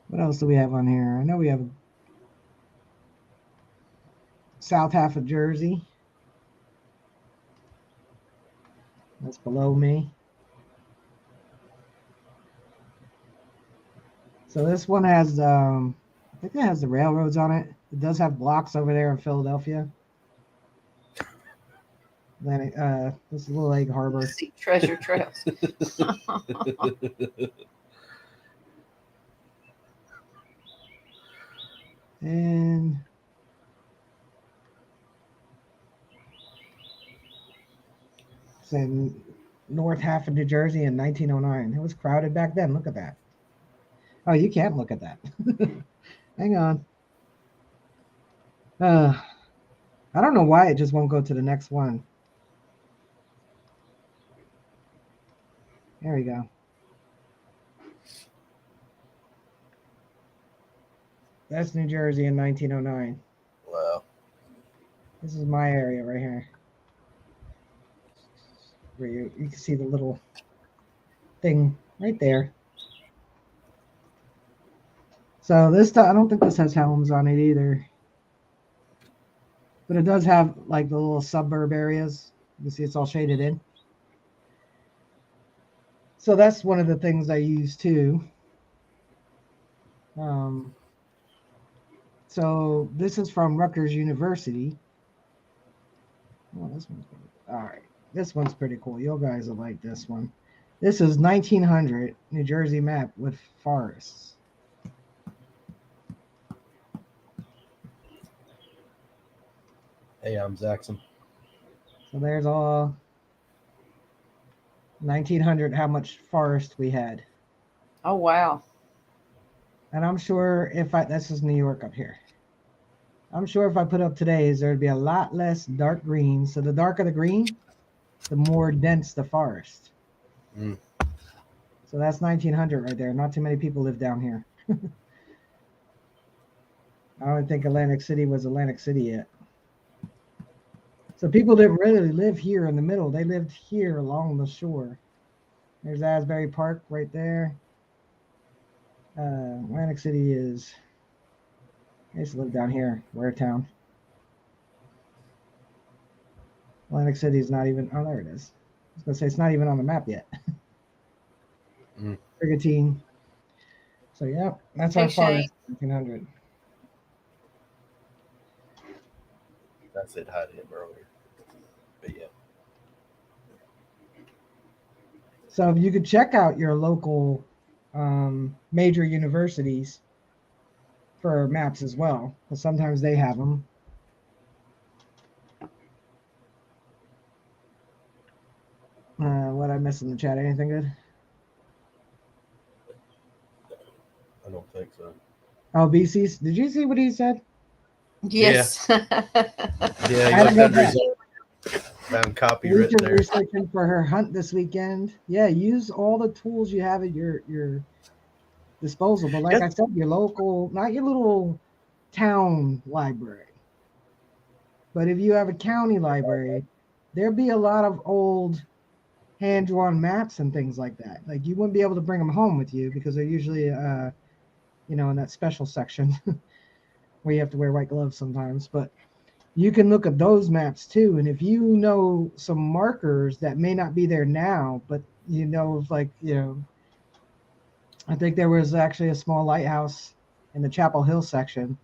A: What else do we have on here? I know we have south half of Jersey. That's below me. So this one has, I think it has the railroads on it. It does have blocks over there in Philadelphia. Then this is Little Egg Harbor.
C: See treasure trails.
A: And say north half of New Jersey in 1909. It was crowded back then. Look at that. Oh, you can't look at that. Hang on. I don't know why it just won't go to the next one. There we go. That's New Jersey in 1909.
B: Wow.
A: This is my area right here. Where you can see the little thing right there. So this, I don't think this has homes on it either. But it does have like the little suburb areas. You can see it's all shaded in. So that's one of the things I use too. So this is from Rutgers University. Oh, this one's good. All right. This one's pretty cool. You guys will like this one. This is 1900 New Jersey map with forests.
B: Hey, I'm Zaxxon.
A: So there's all 1900, how much forest we had.
C: Oh, wow.
A: And I'm sure this is New York up here. I'm sure if I put up today's, there'd be a lot less dark green. So the darker the green, the more dense the forest.
B: Mm.
A: So that's 1900 right there. Not too many people live down here. I don't think Atlantic City was Atlantic City yet. So people didn't really live here in the middle. They lived here along the shore. There's Asbury Park right there. Atlantic City is, I used to live down here, Ware Town. Atlantic City is not even, oh, there it is. I was going to say it's not even on the map yet. Brigantine. So, yeah, that's
C: Hey,
A: our
C: Shane.
A: forest, 1900.
B: I said hi to him earlier. But yeah.
A: So you could check out your local major universities for maps as well, because sometimes they have them. What I missed in the chat? Anything good?
B: I don't think so.
A: Oh, BC's. Did you see what he said?
C: Yes.
B: Yeah, he looked under his own. Found copy written there.
A: Researching for her hunt this weekend. Yeah, use all the tools you have at your disposal. But like I said, your local, not your little town library. But if you have a county library, there'd be a lot of old hand-drawn maps and things like that. Like you wouldn't be able to bring them home with you because they're usually, in that special section where you have to wear white gloves sometimes. But you can look at those maps too. And if you know some markers that may not be there now, but I think there was actually a small lighthouse in the Chapel Hill section.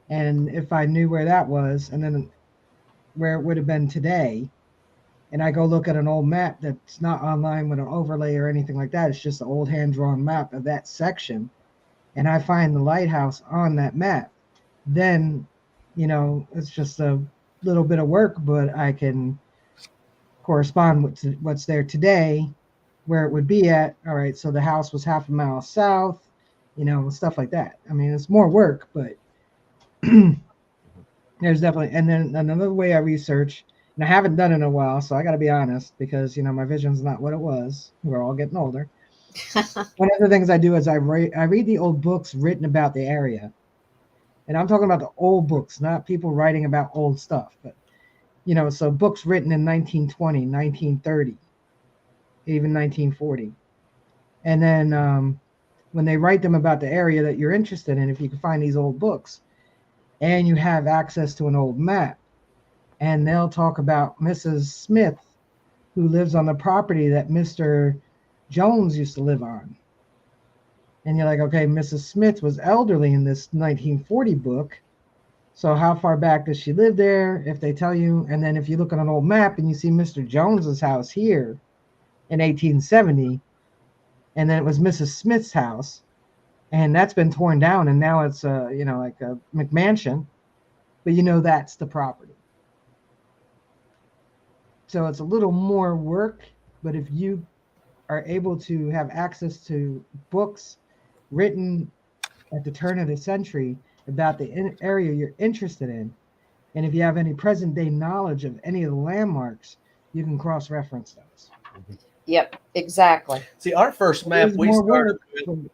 A: And if I knew where that was, and then where it would have been today, and I go look at an old map that's not online with an overlay or anything like that, it's just an old hand-drawn map of that section, and I find the lighthouse on that map, then, it's just a little bit of work, but I can correspond with what's there today, where it would be at. All right, so the house was half a mile south, stuff like that. I mean, it's more work, but there's definitely, and then another way I research, and I haven't done it in a while, so I got to be honest because my vision's not what it was. We're all getting older. One of the things I do is I read the old books written about the area, and I'm talking about the old books, not people writing about old stuff, but so books written in 1920, 1930, even 1940, and then when they write them about the area that you're interested in, if you can find these old books, and you have access to an old map, and they'll talk about Mrs. Smith, who lives on the property that Mr. Jones used to live on. And you're like, okay, Mrs. Smith was elderly in this 1940 book. So how far back does she live there? If they tell you, and then if you look at an old map and you see Mr. Jones's house here in 1870, and then it was Mrs. Smith's house, and that's been torn down, and now it's like a McMansion, but that's the property. So it's a little more work, but if you are able to have access to books written at the turn of the century about the area you're interested in, and if you have any present day knowledge of any of the landmarks, you can cross-reference those.
C: Yep, exactly.
B: See, our first map we started with,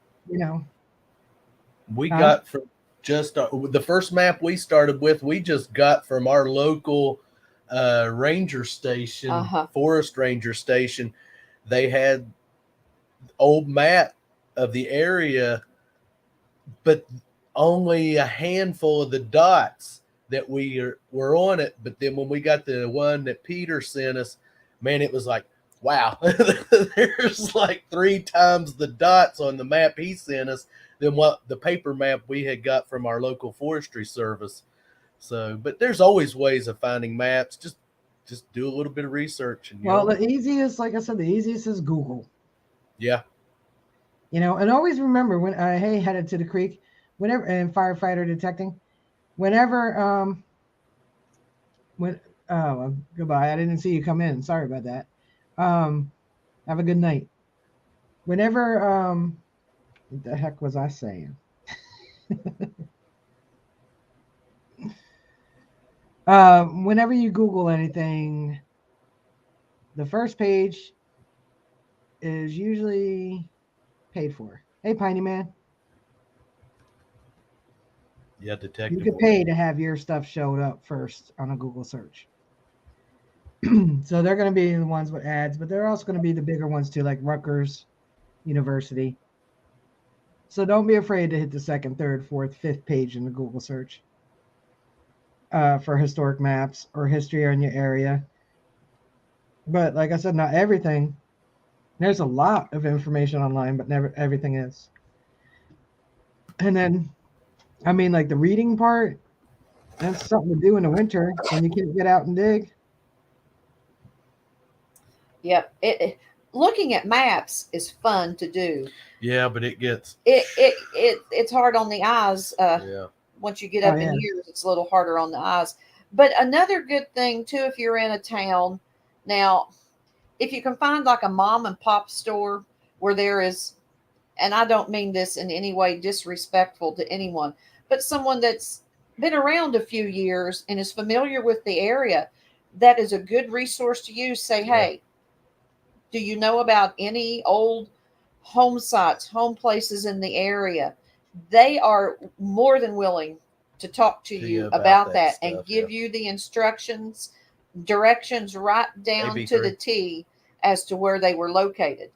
B: we got from just the first map we started with, we just got from our local ranger station, forest ranger station. They had old map of the area, but only a handful of the dots that were on it. But then when we got the one that Peter sent us, man, it was like, wow, there's like 3 times the dots on the map he sent us than what the paper map we had got from our local forestry service. So, but there's always ways of finding maps. Just do a little bit of research. And
A: the easiest, like I said, the easiest is Google.
B: Yeah.
A: And always remember when headed to the creek, whenever, and firefighter detecting, whenever when goodbye. I didn't see you come in. Sorry about that. Have a good night. Whenever what the heck was I saying? Whenever you Google anything, the first page is usually paid for. Hey, Piney Man,
B: Yeah,
A: you
B: detective
A: could
B: work.
A: pay to have your stuff showed up first on a Google search. So they're going to be the ones with ads, but they're also going to be the bigger ones too, like Rutgers University. So don't be afraid to hit the second, third, fourth, fifth page in the Google search for historic maps or history on your area. But like I said, not everything. There's a lot of information online, but never everything is. And then, I mean, like the reading part, that's something to do in the winter when you can't get out and dig.
C: Yep. Looking at maps is fun to do.
B: Yeah, but it gets.
C: It's hard on the eyes.
B: Yeah.
C: Once you get
A: Oh
C: up in
A: yeah,
C: years, it's a little harder on the eyes. But another good thing too, if you're in a town now, if you can find like a mom and pop store where there is, and I don't mean this in any way disrespectful to anyone, but someone that's been around a few years and is familiar with the area, that is a good resource to use. Say,
B: Yeah.
C: hey, do you know about any old home sites, home places in the area? They are more than willing to talk to
B: To you
C: you
B: about
C: about
B: that
C: that and
B: stuff. Yeah.
C: give you the instructions, directions right down to
B: AB3.
C: the T as to where they were located.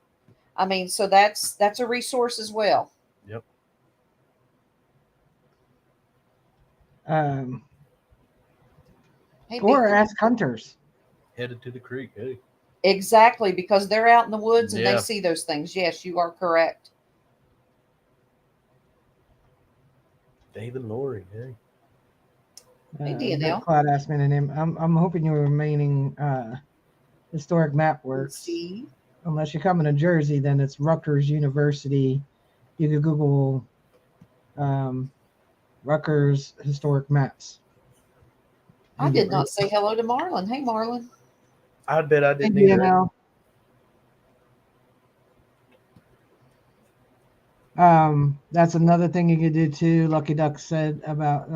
C: I mean, so that's a resource as well.
B: Yep.
A: um,
C: Hey,
A: or
C: B3.
A: ask hunters.
B: Headed to the creek. Hey.
C: Exactly, because they're out in the woods and they
B: Yeah.
C: see those things. Yes, you are correct.
B: Dave and Lori. Hey.
C: Hey,
A: But
C: DNL.
A: Cloud asked me the name. I'm hoping your remaining historic map works.
C: Steve.
A: Unless you're coming to Jersey, then it's Rutgers University. You could Google um, Rutgers historic maps
C: I
A: and get
C: did
A: right.
C: not say hello to Marlon. Hey, Marlon.
B: I'd bet I
A: Hey,
B: didn't either.
A: DNL. That's another thing you could do too. Lucky Duck said about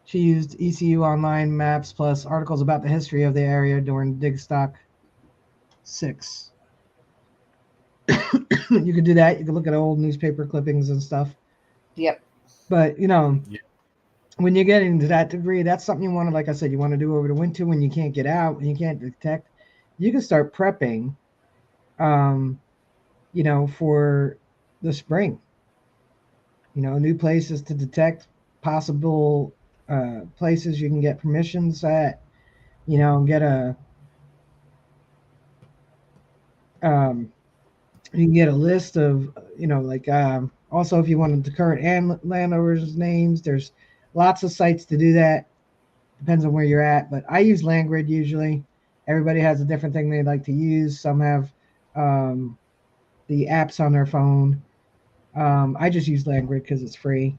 A: she used ECU online maps plus articles about the history of the area during Digstock 6. You could do that. You could look at old newspaper clippings and stuff.
C: Yep.
A: But
B: Yeah.
A: when you're getting to that degree, that's something you want to, like I said, you want to do over the winter when you can't get out, when you can't detect. You can start prepping, um, for the spring. New places to detect, possible places you can get permissions at. Get a um, you can get a list of like also if you wanted the current landowners' names. There's lots of sites to do that. Depends on where you're at, but I use LandGrid usually. Everybody has a different thing they like to use. Some have um, the apps on their phone. I just use LandGrid because it's free,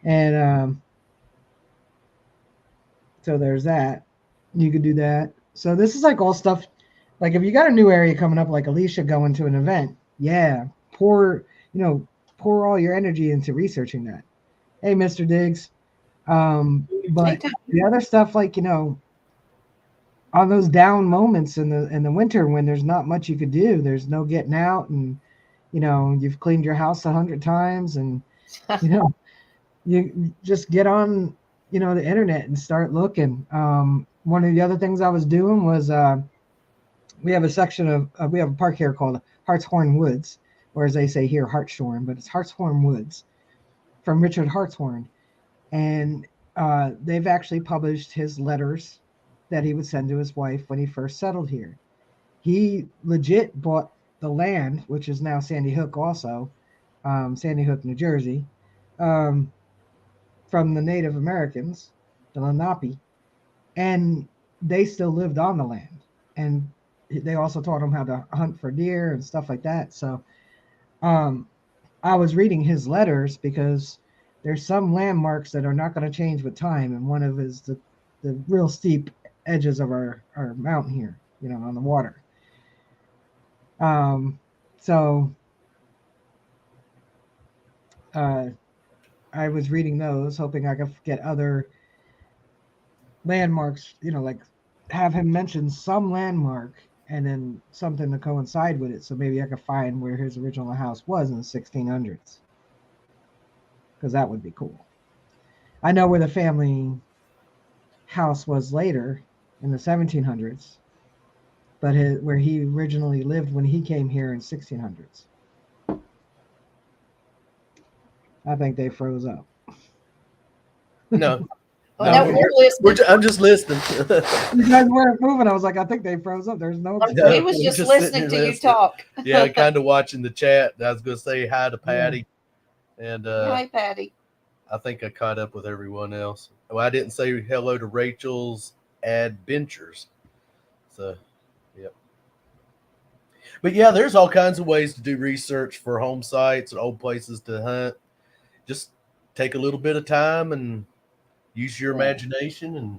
A: and so there's that. You could do that. So this is like all stuff. Like if you got a new area coming up, like Alicia going to an event, yeah, pour pour all your energy into researching that. Hey, Mr. Diggs.
C: Hey,
A: But
C: Tom.
A: the other stuff, like on those down moments in the winter when there's not much you could do, there's no getting out, and you've cleaned your house 100 times, and you know you just get on the internet and start looking. One of the other things I was doing was we have a section of we have a park here called Hartshorn Woods, or as they say here, Hartshorn, but it's Hartshorn Woods from Richard Hartshorn, and they've actually published his letters that he would send to his wife when he first settled here. He legit bought the land, which is now Sandy Hook, also Sandy Hook, New Jersey, um, from the Native Americans, the Lenape, and they still lived on the land. And they also taught him how to hunt for deer and stuff like that. So um, I was reading his letters because there's some landmarks that are not going to change with time, and one of is the real steep edges of our mountain here, on the water. So I was reading those, hoping I could get other landmarks, like have him mention some landmark and then something to coincide with it. So maybe I could find where his original house was in the 1600s. Because that would be cool. I know where the family house was later in the 1700s, but where he originally lived when he came here in 1600s. I think they froze up.
B: No.
C: No, we're listening.
B: I'm just listening.
A: You guys weren't moving. I was like, I think they froze up. There's no.
C: He was just listening to you talk.
B: Yeah, kind of watching the chat. I was going to say hi to Patty. Yeah. And
C: hi, Patty.
B: I think I caught up with everyone else. Well, I didn't say hello to Rachel's adventures. So, yep. But yeah, there's all kinds of ways to do research for home sites and old places to hunt. Just take a little bit of time and use your imagination and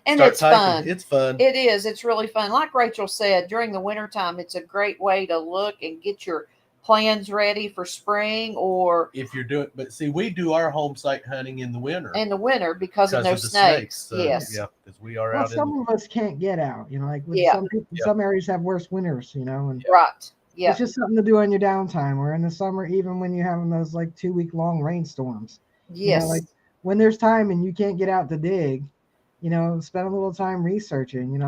C: and it's
B: typing.
C: Fun.
B: It's fun.
C: It is. It's really fun. Like Rachel said, during the wintertime, it's a great way to look and get your plans ready for spring, or
B: if you're doing, but see, we do our home site hunting in the winter.
C: Because of no snakes.
B: So,
C: yes.
B: Yeah, because we are out.
A: Some of us can't get out. Like some people, some areas have worse winters. And
C: right. Yeah.
A: It's just something to do on your downtime, or in the summer, even when you're having those like 2-week long rainstorms.
C: Yes.
A: Like when there's time and you can't get out to dig, spend a little time researching.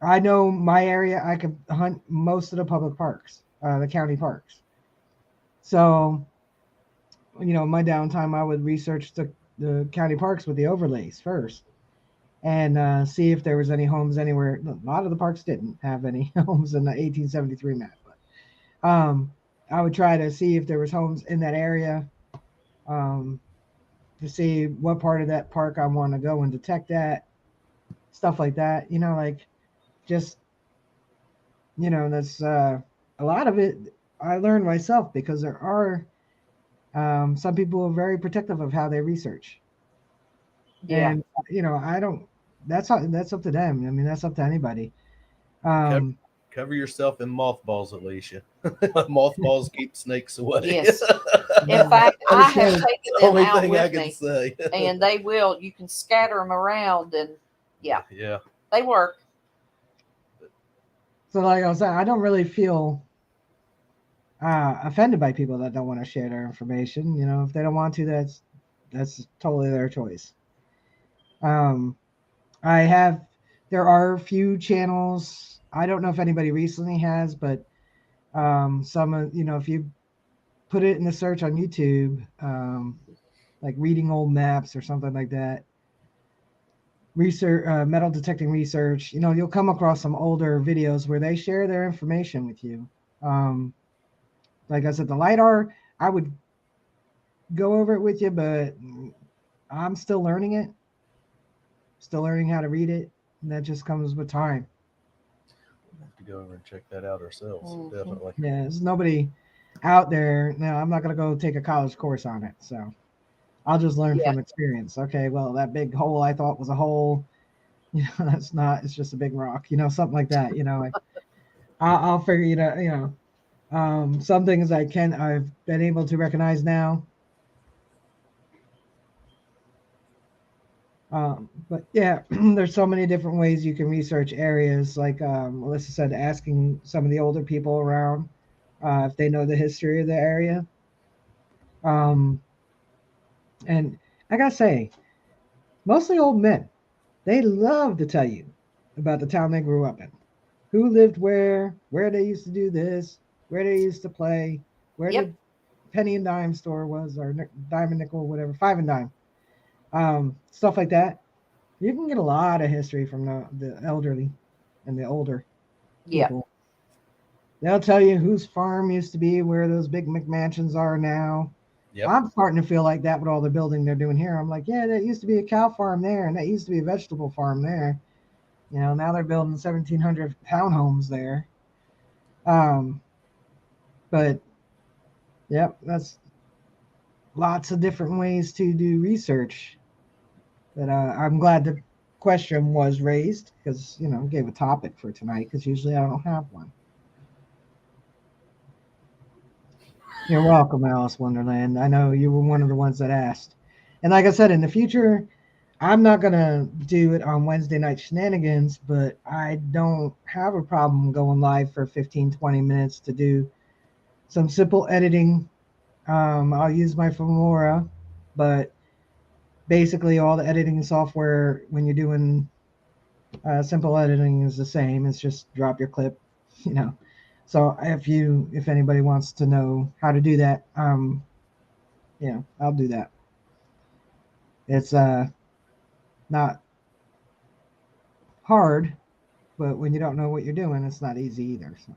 A: I know my area, I could hunt most of the public parks, the county parks. So, my downtime, I would research the county parks with the overlays first and see if there was any homes anywhere. A lot of the parks didn't have any homes in the 1873 map, but I would try to see if there was homes in that area to see what part of that park I want to go and detect that, stuff like that, just that's a lot of it I learned myself, because there are some people who are very protective of how they research. And I don't, that's up to them. I mean, that's up to anybody.
B: Cover yourself in mothballs, Alicia. Mothballs keep snakes away.
C: Yes. In fact, I have taken them out with me,
B: say.
C: And they will. You can scatter them around, and
B: yeah,
C: they work.
A: So, like I was saying, I don't really feel offended by people that don't want to share their information. If they don't want to, that's totally their choice. There are a few channels. I don't know if anybody recently has, but some, if you put it in the search on YouTube, like reading old maps or something like that, research, metal detecting research, you'll come across some older videos where they share their information with you. Like I said, the LiDAR, I would go over it with you, but I'm still learning it. Still learning how to read it. And that just comes with time.
B: We'll have to go over and check that out ourselves. Definitely.
A: Yeah, there's nobody out there. No, I'm not going to go take a college course on it. So I'll just learn from experience. Okay, well, that big hole I thought was a hole, that's not. It's just a big rock. Something like that. I'll figure it out. Some things I've been able to recognize now. But yeah, there's so many different ways you can research areas. Like Melissa said, asking some of the older people around if they know the history of the area. And I gotta say, mostly old men, they love to tell you about the town they grew up in, who lived where they used to do this, where they used to play, where the penny and dime store was, or dime and nickel, whatever, 5 and dime. Stuff like that. You can get a lot of history from the elderly and the older people. They'll tell you whose farm used to be, where those big McMansions are now. Yep. I'm starting to feel like that with all the building they're doing here. I'm like, yeah, that used to be a cow farm there, and that used to be a vegetable farm there. Now they're building 1,700 townhomes there. But yep, that's lots of different ways to do research. But I'm glad the question was raised because, gave a topic for tonight because usually I don't have one. You're welcome, Alice Wonderland. I know you were one of the ones that asked. And like I said, in the future, I'm not going to do it on Wednesday night shenanigans, but I don't have a problem going live for 15, 20 minutes to do some simple editing. I'll use my Filmora, but basically all the editing software when you're doing simple editing is the same. It's just drop your clip, you know. So if anybody wants to know how to do that, I'll do that. It's not hard, but when you don't know what you're doing, it's not easy either. So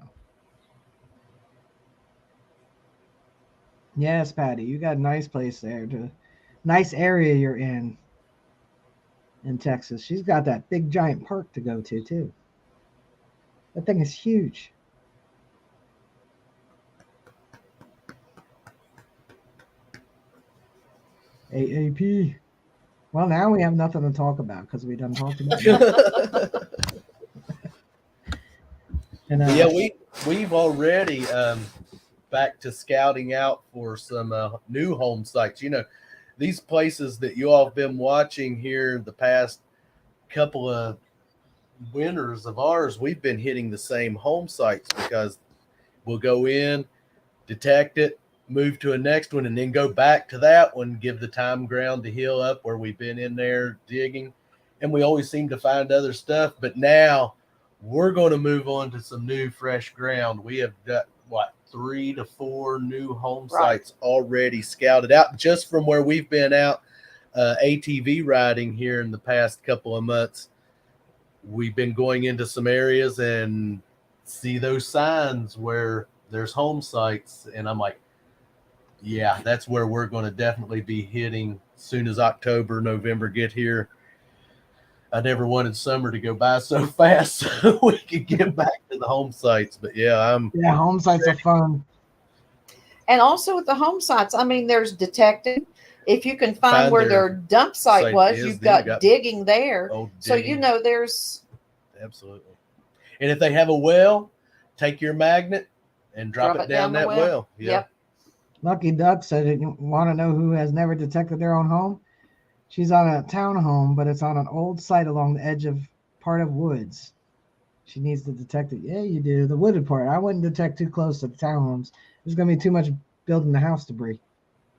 A: yes, Patty, you got a nice place there, nice area you're in Texas. She's got that big giant park to go to too. That thing is huge. AAP. Well, now we have nothing to talk about because we done talked about that.
B: And, yeah, we've already back to scouting out for some new home sites. These places that you all have been watching here the past couple of winters of ours, we've been hitting the same home sites because we'll go in, detect it, move to a next one, and then go back to that one, give the time ground to heal up where we've been in there digging. And we always seem to find other stuff. But now we're going to move on to some new, fresh ground. We have got, 3 to 4 new home sites already scouted out just from where we've been out ATV riding here in the past couple of months. We've been going into some areas and see those signs where there's home sites. And I'm like, yeah, that's where we're going to definitely be hitting as soon as October, November get here. I never wanted summer to go by so fast so we could get back to the home sites. But yeah,
A: home sites are fun.
C: And also with the home sites, I mean, there's detecting. If you can find where their dump site was, you've got digging there. So there's
B: absolutely. And if they have a well, take your magnet and drop it down that well. Yep.
A: Lucky Duck said, "You want to know who has never detected their own home? She's on a townhome, but it's on an old site along the edge of part of woods. She needs to detect it." Yeah, you do. The wooded part. I wouldn't detect too close to the townhomes. There's going to be too much building the house debris.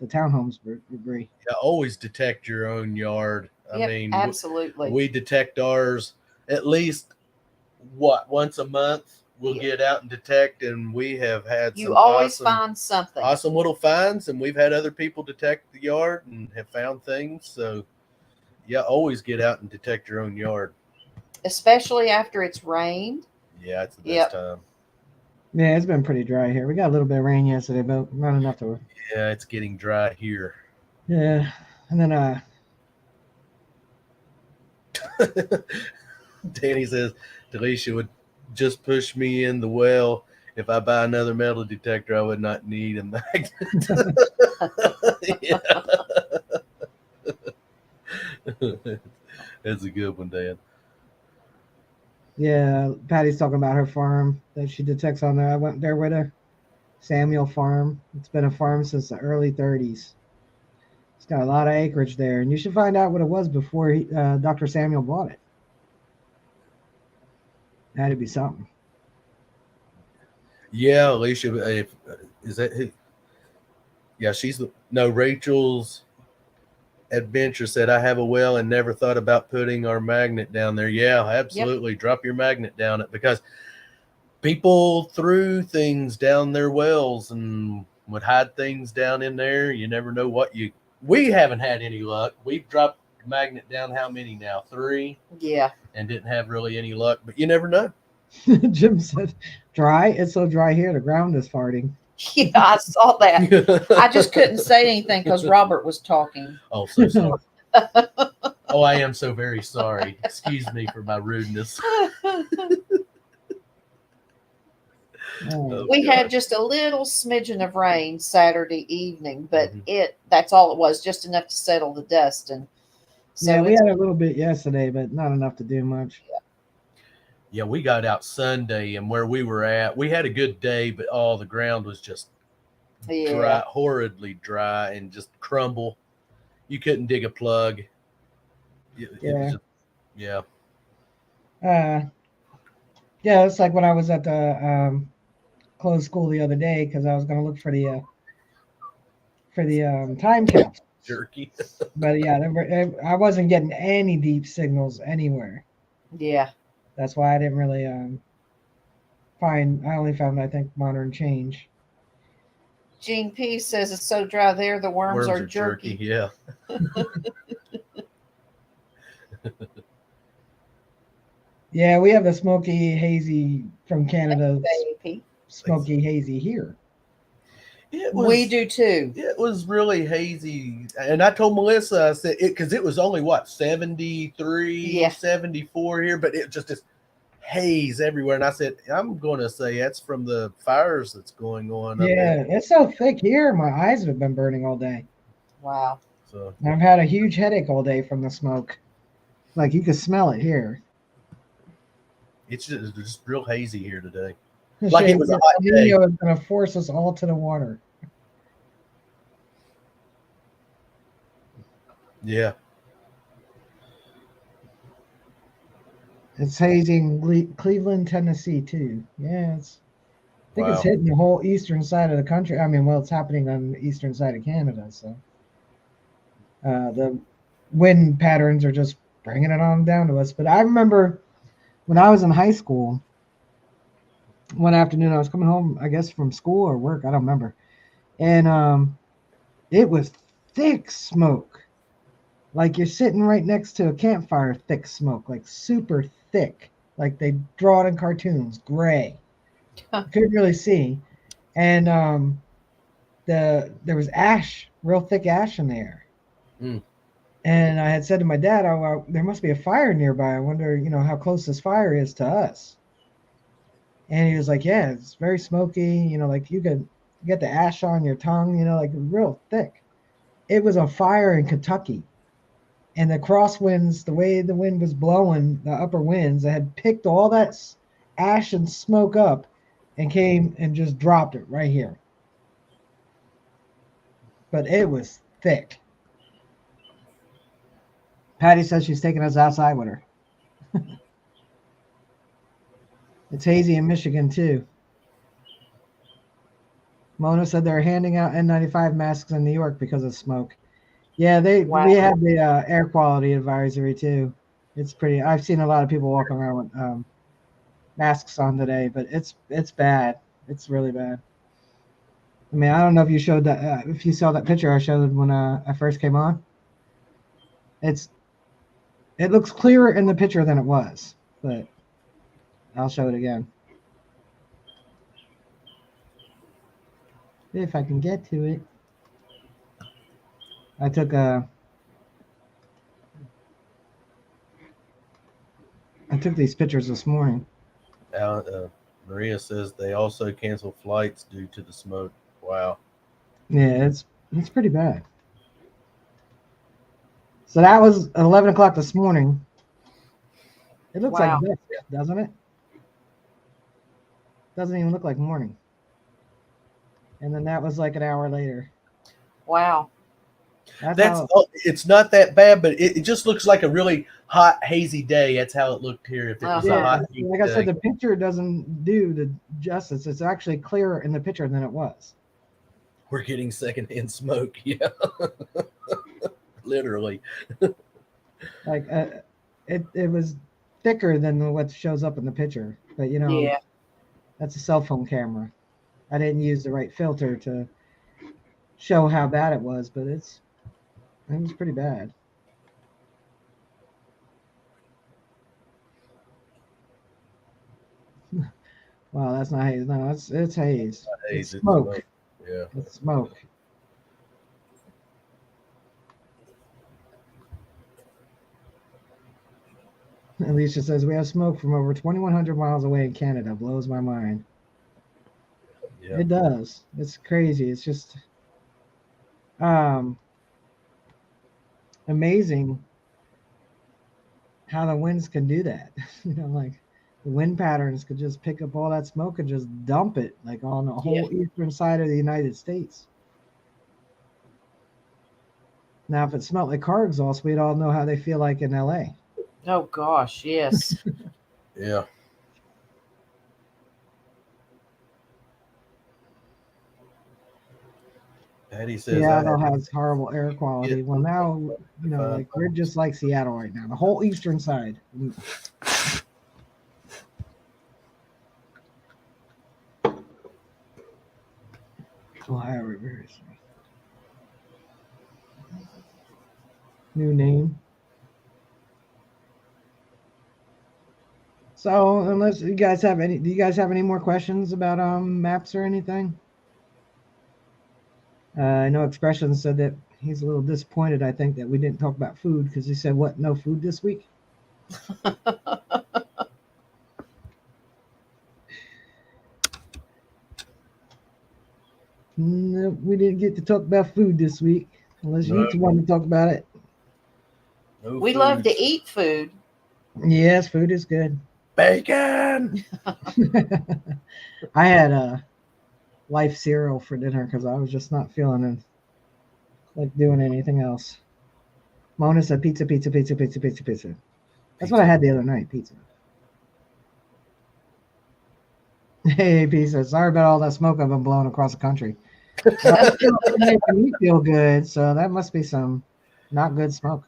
A: The townhomes debris.
B: Yeah, always detect your own yard. I mean,
C: absolutely.
B: We detect ours at least, once a month. We'll get out and detect, and we have had
C: you always find something.
B: Awesome little finds, and we've had other people detect the yard and have found things. So, yeah, always get out and detect your own yard.
C: Especially after it's rained.
B: Yeah, it's the best time.
A: Yeah, it's been pretty dry here. We got a little bit of rain yesterday, but not enough to.
B: Yeah, it's getting dry here.
A: Yeah, and then
B: Danny says Delisha would just push me in the well. If I buy another metal detector, I would not need a magnet. That's a good one, Dan.
A: Yeah, Patty's talking about her farm that she detects on there. I went there with her. Samuel Farm. It's been a farm since the early 30s. It's got a lot of acreage there, and you should find out what it was before Dr. Samuel bought it. That'd be something.
B: Yeah, Alicia, is that who? Yeah, Rachel's Adventure said, I have a well and never thought about putting our magnet down there. Yeah, absolutely. Yep. Drop your magnet down it because people threw things down their wells and would hide things down in there. You never know we haven't had any luck. We've dropped the magnet down how many now? 3?
C: Yeah.
B: And didn't have really any luck, but you never know.
A: Jim said, dry? It's so dry here, the ground is farting.
C: Yeah, I saw that. I just couldn't say anything because Robert was talking.
B: Oh, so sorry. Oh, I am so very sorry. Excuse me for my rudeness.
C: We had just a little smidgen of rain Saturday evening, but that's all it was, just enough to settle the dust. And So
A: yeah, we had a little bit yesterday, but not enough to do much.
B: Yeah, we got out Sunday, and where we were at, we had a good day, but all the ground was just dry, horridly dry, and just crumble. You couldn't dig a plug. It was
A: Yeah.
B: just, yeah.
A: Yeah, it's like when I was at the closed school the other day because I was going to look for the time capsules.
B: Jerky.
A: But yeah, I wasn't getting any deep signals anywhere.
C: Yeah.
A: That's why I didn't really find. I only found, I think, Modern Change.
C: Gene P says it's so dry there, the worms are jerky.
B: Yeah.
A: Yeah, we have the smoky hazy from Canada.
C: Baby.
A: Smoky hazy here.
C: We do too.
B: It was really hazy. And I told Melissa, I said, because it was only what, 73, 74 here, but it just is haze everywhere. And I said, I'm going to say that's from the fires that's going on.
A: Yeah, it's so thick here. My eyes have been burning all day.
C: Wow.
B: So
A: I've had a huge headache all day from the smoke. Like you could smell it here.
B: It's just real hazy here today.
A: Like it was a hot day. Is going to force us all to the water.
B: Yeah.
A: It's hazy in Cleveland, Tennessee, too. Yeah, I think it's hitting the whole eastern side of the country. I mean, well, it's happening on the eastern side of Canada, so the wind patterns are just bringing it on down to us. But I remember when I was in high school, one afternoon I was coming home, I guess from school or work, I don't remember, and it was thick smoke. Like you're sitting right next to a campfire, thick smoke, like super thick, like they draw it in cartoons, gray. Couldn't really see, and there was ash, real thick ash in the air. And I had said to my dad, "Oh, well, there must be a fire nearby. I wonder, how close this fire is to us." And he was like, "Yeah, it's very smoky. Like you could get the ash on your tongue. Like real thick." It was a fire in Kentucky. And the crosswinds, the way the wind was blowing, the upper winds, I had picked all that ash and smoke up and came and just dropped it right here. But it was thick. Patty says she's taking us outside with her. It's hazy in Michigan, too. Mona said they're handing out N95 masks in New York because of smoke. Yeah, we have the air quality advisory too. It's pretty. I've seen a lot of people walking around with masks on today, but it's bad. It's really bad. I mean, I don't know if you showed that. If you saw that picture I showed when I first came on. It looks clearer in the picture than it was, but I'll show it again if I can get to it. I took these pictures this morning.
B: Maria says they also canceled flights due to the smoke. Wow.
A: Yeah, it's pretty bad. So that was 11 o'clock this morning. It looks like this, doesn't it? Doesn't even look like morning. And then that was like an hour later.
C: Wow.
B: It's not that bad, but it just looks like a really hot, hazy day. That's how it looked here. If it was a hot,
A: like I said, the picture doesn't do the justice. It's actually clearer in the picture than it was.
B: We're getting secondhand smoke. Yeah, literally.
A: Like it was thicker than what shows up in the picture, but that's a cell phone camera. I didn't use the right filter to show how bad it was, but it was pretty bad. Wow, that's not haze. No, it's haze. It's smoke.
B: Yeah,
A: it's smoke. Alicia says we have smoke from over 2,100 miles away in Canada. Blows my mind. Yeah. It does. It's crazy. It's just amazing how the winds can do that. Like the wind patterns could just pick up all that smoke and just dump it like on the whole eastern side of the United States. Now, if it smelled like car exhaust, we'd all know how they feel like in LA.
C: Oh gosh, yes.
B: Yeah. Patty says
A: Seattle has horrible air quality. Well, now, like we're just like Seattle right now, the whole eastern side. Ohio River. New name. So, unless you guys have any, do you guys have any more questions about maps or anything? I know Expression said that he's a little disappointed, I think, that we didn't talk about food because he said, what, no food this week? No, we didn't get to talk about food this week, unless you two want to talk about it.
B: No
C: we
B: food.
C: love to eat food.
A: Yes, food is good.
B: Bacon!
A: I had a Life cereal for dinner because I was just not feeling like doing anything else. Mona said pizza, pizza, pizza, pizza, pizza, pizza. That's what I had the other night, pizza. Hey, pizza. Sorry about all that smoke I've been blowing across the country. It's making me feel good, so that must be some not good smoke.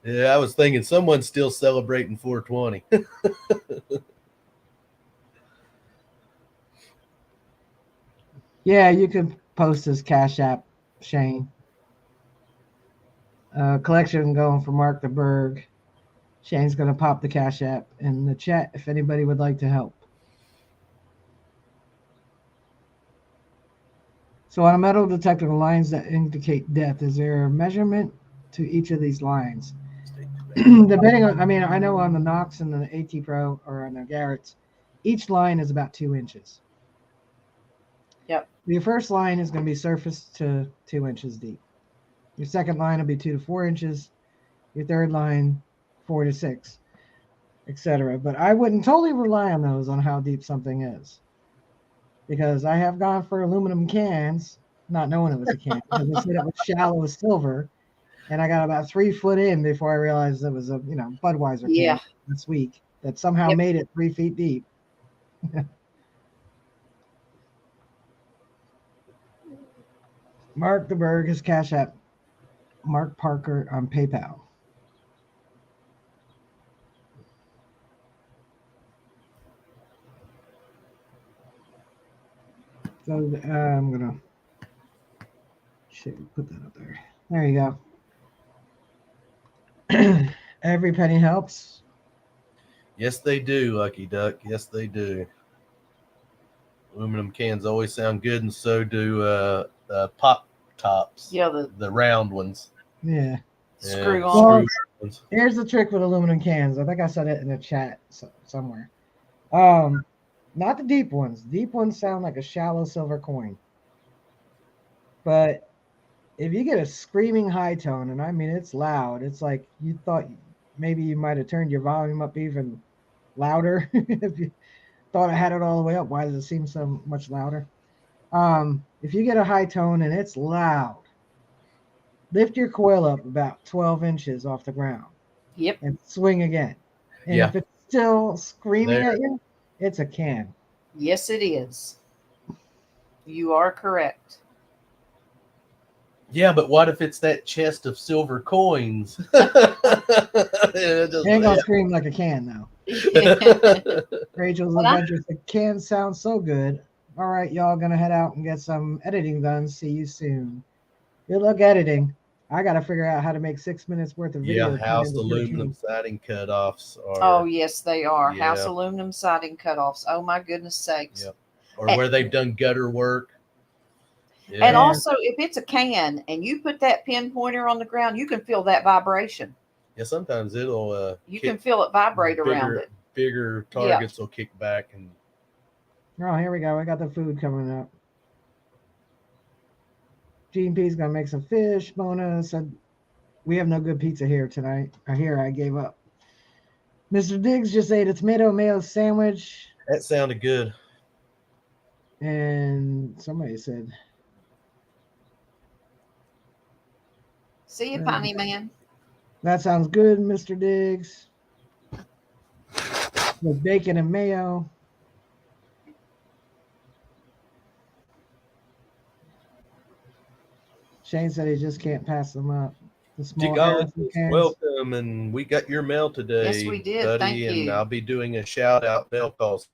B: Yeah, I was thinking someone's still celebrating 420.
A: Yeah, you can post his Cash App, Shane. Collection going for Mark the Berg. Shane's going to pop the Cash App in the chat if anybody would like to help. So on a metal detector, the lines that indicate death, is there a measurement to each of these lines? Depending on, I know on the Knox and the AT Pro or on the Garrett's, each line is about 2 inches.
C: Yep.
A: Your first line is going to be surface to 2 inches deep. Your second line will be 2 to 4 inches. Your third line, 4 to 6, etc. But I wouldn't totally rely on those on how deep something is, because I have gone for aluminum cans, not knowing it was a can, because they said it was shallow as silver, and I got about 3 foot in before I realized it was a Budweiser can this week that somehow made it 3 feet deep. Mark the Berg, his Cash App, Mark Parker on PayPal. So I'm gonna put that up there. There you go. Every penny helps.
B: Yes, they do, Lucky Duck. Yes, they do. Aluminum cans always sound good, and so do pop tops.
C: Yeah,
B: the round ones.
A: Yeah.
C: Screw
A: on.
C: Well,
A: here's the trick with aluminum cans. I think I said it in the chat somewhere. Not the deep ones. Deep ones sound like a shallow silver coin. But if you get a screaming high tone, and I mean it's loud, it's like you thought maybe you might have turned your volume up even louder. If you thought I had it all the way up, why does it seem so much louder? If you get a high tone and it's loud, lift your coil up about 12 inches off the ground.
C: Yep.
A: And swing again. And if it's still screaming at you, it's a can.
C: Yes, it is. You are correct.
B: Yeah, but what if it's that chest of silver coins?
A: It ain't gonna scream like a can, though. Rachel's Adventure said, cans sound so good. All right, y'all gonna head out and get some editing done. See you soon. Good luck editing. I gotta figure out how to make 6 minutes worth of video.
B: Yeah, house aluminum siding cutoffs are.
C: Oh yes, they are. Yeah. House aluminum siding cutoffs. Oh my goodness sakes.
B: Yep. Or where they've done gutter work.
C: Yeah. And also, if it's a can and you put that pinpointer on the ground, you can feel that vibration.
B: Yeah, sometimes it'll.
C: You can feel it vibrate around it.
B: Bigger targets will kick back and.
A: Oh, here we go. I got the food coming up. Gene P's gonna make some fish. Mona said, "We have no good pizza here tonight. I gave up." Mr. Diggs just ate a tomato mayo sandwich.
B: That sounded good.
A: And somebody said,
C: "See you, Piney Man."
A: That sounds good, Mr. Diggs. With bacon and mayo. Shane said he just can't pass them up. The small Harrison cans.
B: Welcome, and we got your mail today.
C: Yes, we did.
B: Buddy,
C: Thank you.
B: And I'll be doing a shout out mail calls.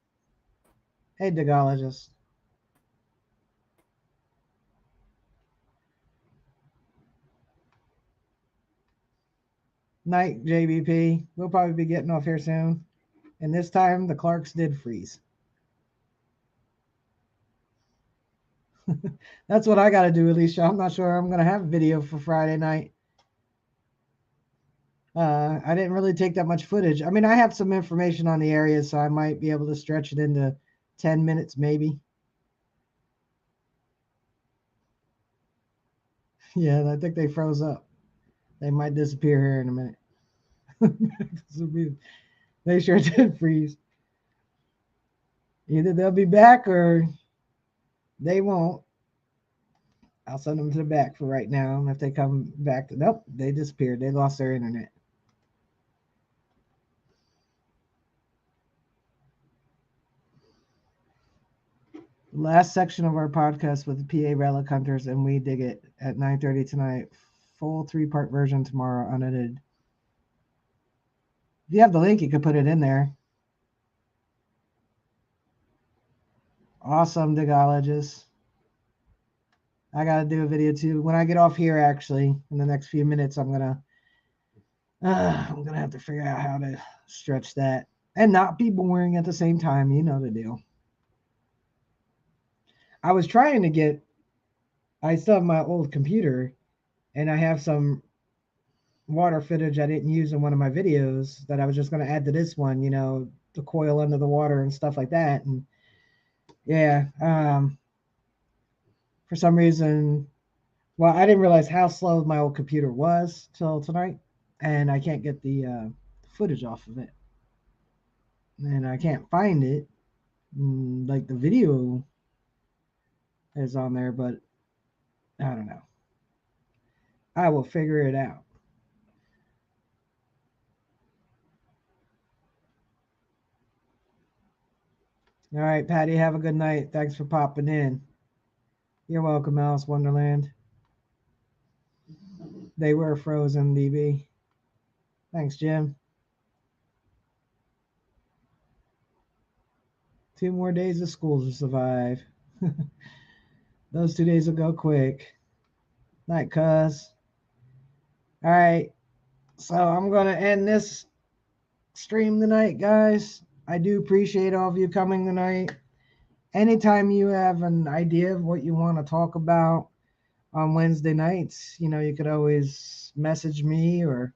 A: Hey, Digologist. Night, JBP. We'll probably be getting off here soon. And this time, the Clarks did freeze. That's what I got to do, Alicia. I'm not sure I'm going to have a video for Friday night. I didn't really take that much footage. I mean, I have some information on the area, so I might be able to stretch it into 10 minutes, maybe. Yeah, I think they froze up. They might disappear here in a minute. They sure did freeze. Either they'll be back or they won't. I'll send them to the back for right now. If they come back, nope, they disappeared. They lost their internet. Last section of our podcast with the PA Relic Hunters, and we dig it at 9:30 tonight. Full 3-part version tomorrow, unedited. If you have the link, you could put it in there. Awesome, Digologist. I got to do a video too. When I get off here, actually, in the next few minutes, I'm gonna have to figure out how to stretch that and not be boring at the same time. You know the deal. I was trying to get. I still have my old computer, and I have some water footage I didn't use in one of my videos that I was just going to add to this one. You know, the coil under the water and stuff like that. And yeah, for some reason, well, I didn't realize how slow my old computer was till tonight, and I can't get the footage off of it, and I can't find it. Like the video is on there, but I don't know. I will figure it out. All right, Patty, have a good night. Thanks for popping in. You're welcome, Alice Wonderland. They were frozen, DB. Thanks, Jim. 2 more days of school to survive. Those 2 days will go quick. Night, cuz. All right. So I'm going to end this stream tonight, guys. I do appreciate all of you coming tonight. Anytime you have an idea of what you want to talk about on Wednesday nights, you know, you could always message me or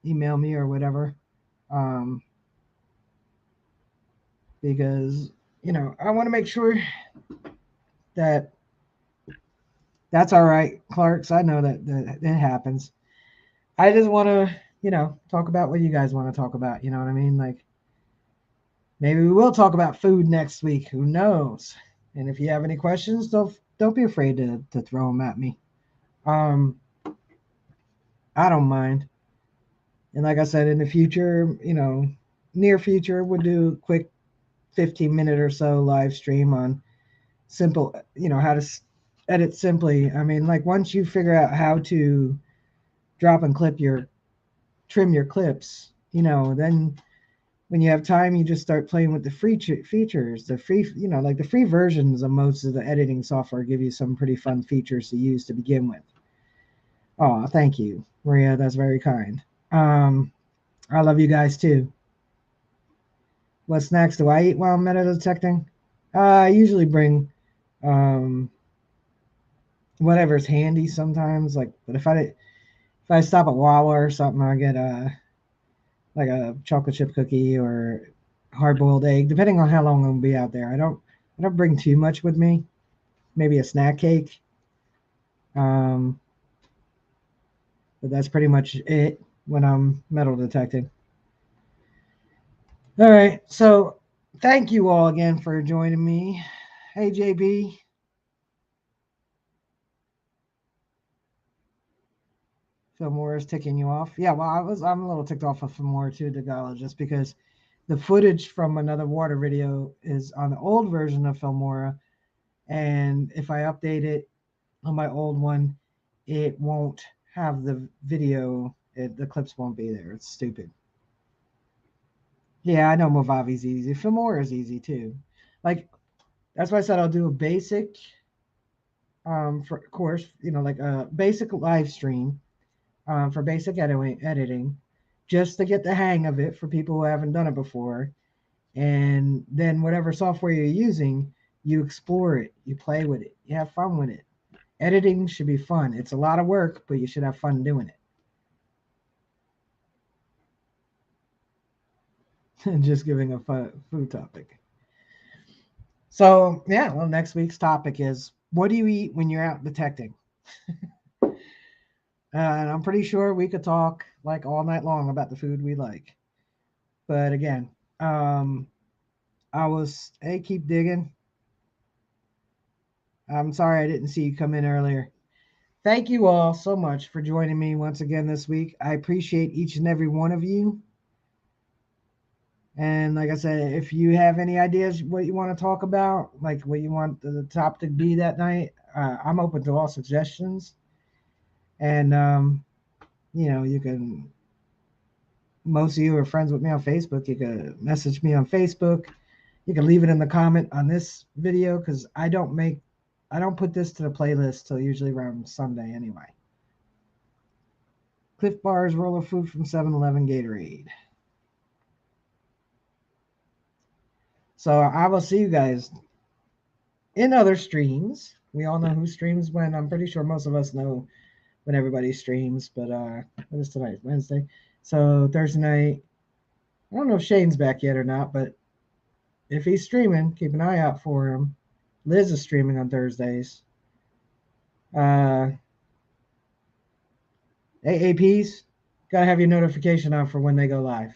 A: email me or whatever. Because, you know, I want to make sure that that's all right, Clarks. I know that it happens. I just want to, you know, talk about what you guys want to talk about. You know what I mean? Like, maybe we will talk about food next week. Who knows? And if you have any questions, don't be afraid to throw them at me. I don't mind. And like I said, in the future, you know, near future, we'll do a quick 15-minute or so live stream on simple, you know, how to edit simply. I mean, like once you figure out how to drop and trim your clips, you know, then when you have time, you just start playing with the free features. The free, you know, like the free versions of most of the editing software give you some pretty fun features to use to begin with. Oh, thank you, Maria. That's very kind. I love you guys too. What snacks do I eat while I'm metal detecting? I usually bring whatever's handy sometimes. Like, but if I stop at Wawa or something, I get like a chocolate chip cookie or hard-boiled egg, depending on how long I'm gonna be out there. I don't bring too much with me. Maybe a snack cake. But that's pretty much it when I'm metal detecting. All right. So thank you all again for joining me. Hey, JB. Fillmore is ticking you off. Yeah, well, I'm a little ticked off of Fillmore too, to go, just because the footage from another water video is on the old version of Filmora, and if I update it on my old one, it won't have the video. The clips won't be there. It's stupid. Yeah, I know Movavi's easy. Filmora is easy too. Like, that's why I said I'll do a basic for course, like a basic live stream for basic editing, just to get the hang of it for people who haven't done it before. And then whatever software you're using, you explore it, you play with it, you have fun with it. Editing should be fun. It's a lot of work, but you should have fun doing it. Just giving a food topic. So, yeah, well, next week's topic is, what do you eat when you're out detecting? And I'm pretty sure we could talk like all night long about the food we like. But again, hey, keep digging. I'm sorry I didn't see you come in earlier. Thank you all so much for joining me once again this week. I appreciate each and every one of you. And like I said, if you have any ideas what you want to talk about, like what you want the topic to be that night, I'm open to all suggestions. And you can. Most of you are friends with me on Facebook. You can message me on Facebook. You can leave it in the comment on this video, because I don't put this to the playlist till usually around Sunday anyway. Cliff Bars, roller food from 7-Eleven, Gatorade. So I will see you guys in other streams. We all know who streams when. I'm pretty sure most of us know when everybody streams, but what is tonight? Wednesday. So Thursday night, I don't know if Shane's back yet or not, but if he's streaming, keep an eye out for him. Liz is streaming on Thursdays. AAPs, gotta have your notification on for when they go live.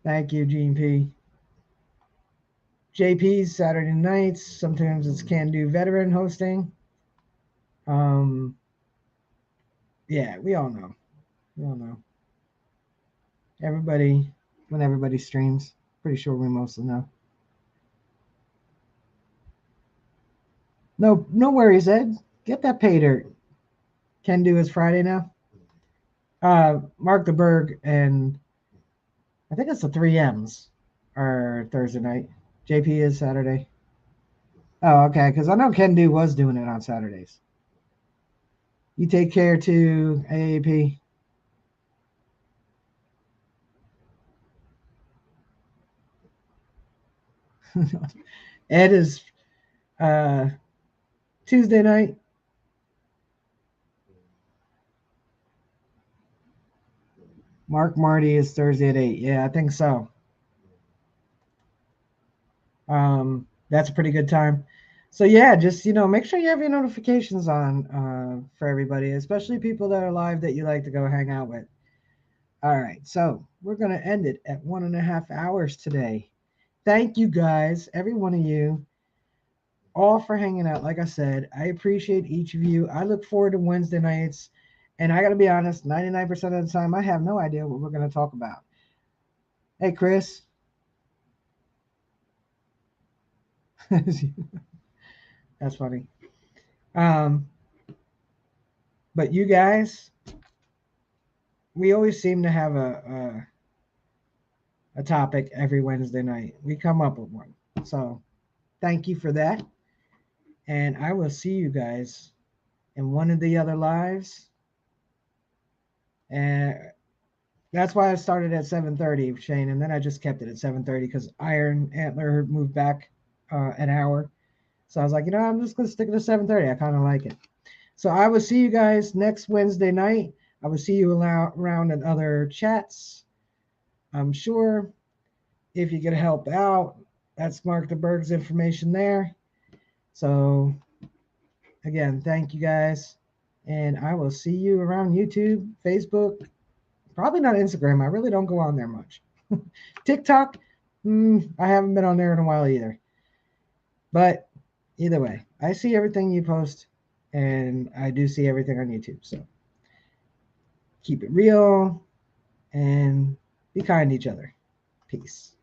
A: Thank you, Gene P. JP's Saturday nights. Sometimes it's Can Do Veteran hosting. Yeah, we all know. When everybody streams, pretty sure we mostly know. No worries, Ed. Get that pay dirt. Can Do is Friday now. Mark the Berg and I think it's the 3Ms are Thursday night. JP is Saturday. Oh, okay, because I know Ken Do was doing it on Saturdays. You take care too, AAP. Ed is Tuesday night. Mark Marty is Thursday at 8. Yeah, I think so. That's a pretty good time. So yeah, just make sure you have your notifications on for everybody, especially people that are live that you like to go hang out with. All right, so we're gonna end it at 1.5 hours today. Thank you guys, every one of you, all for hanging out. Like I said, I appreciate each of you. I look forward to Wednesday nights, and I gotta be honest, 99% of the time, I have no idea what we're gonna talk about. Hey, Chris. That's funny. But you guys, we always seem to have a topic every Wednesday night. We come up with one. So thank you for that. And I will see you guys in one of the other lives. And that's why I started at 7:30, Shane, and then I just kept it at 7:30 because Iron Antler moved back an hour. So I was like, I'm just going to stick it to 7:30. I kind of like it. So I will see you guys next Wednesday night. I will see you around in other chats. I'm sure if you could help out, that's Mark the Berg's information there. So again, thank you guys. And I will see you around YouTube, Facebook, probably not Instagram. I really don't go on there much. TikTok, I haven't been on there in a while either. But either way, I see everything you post, and I do see everything on YouTube. So keep it real and be kind to each other. Peace.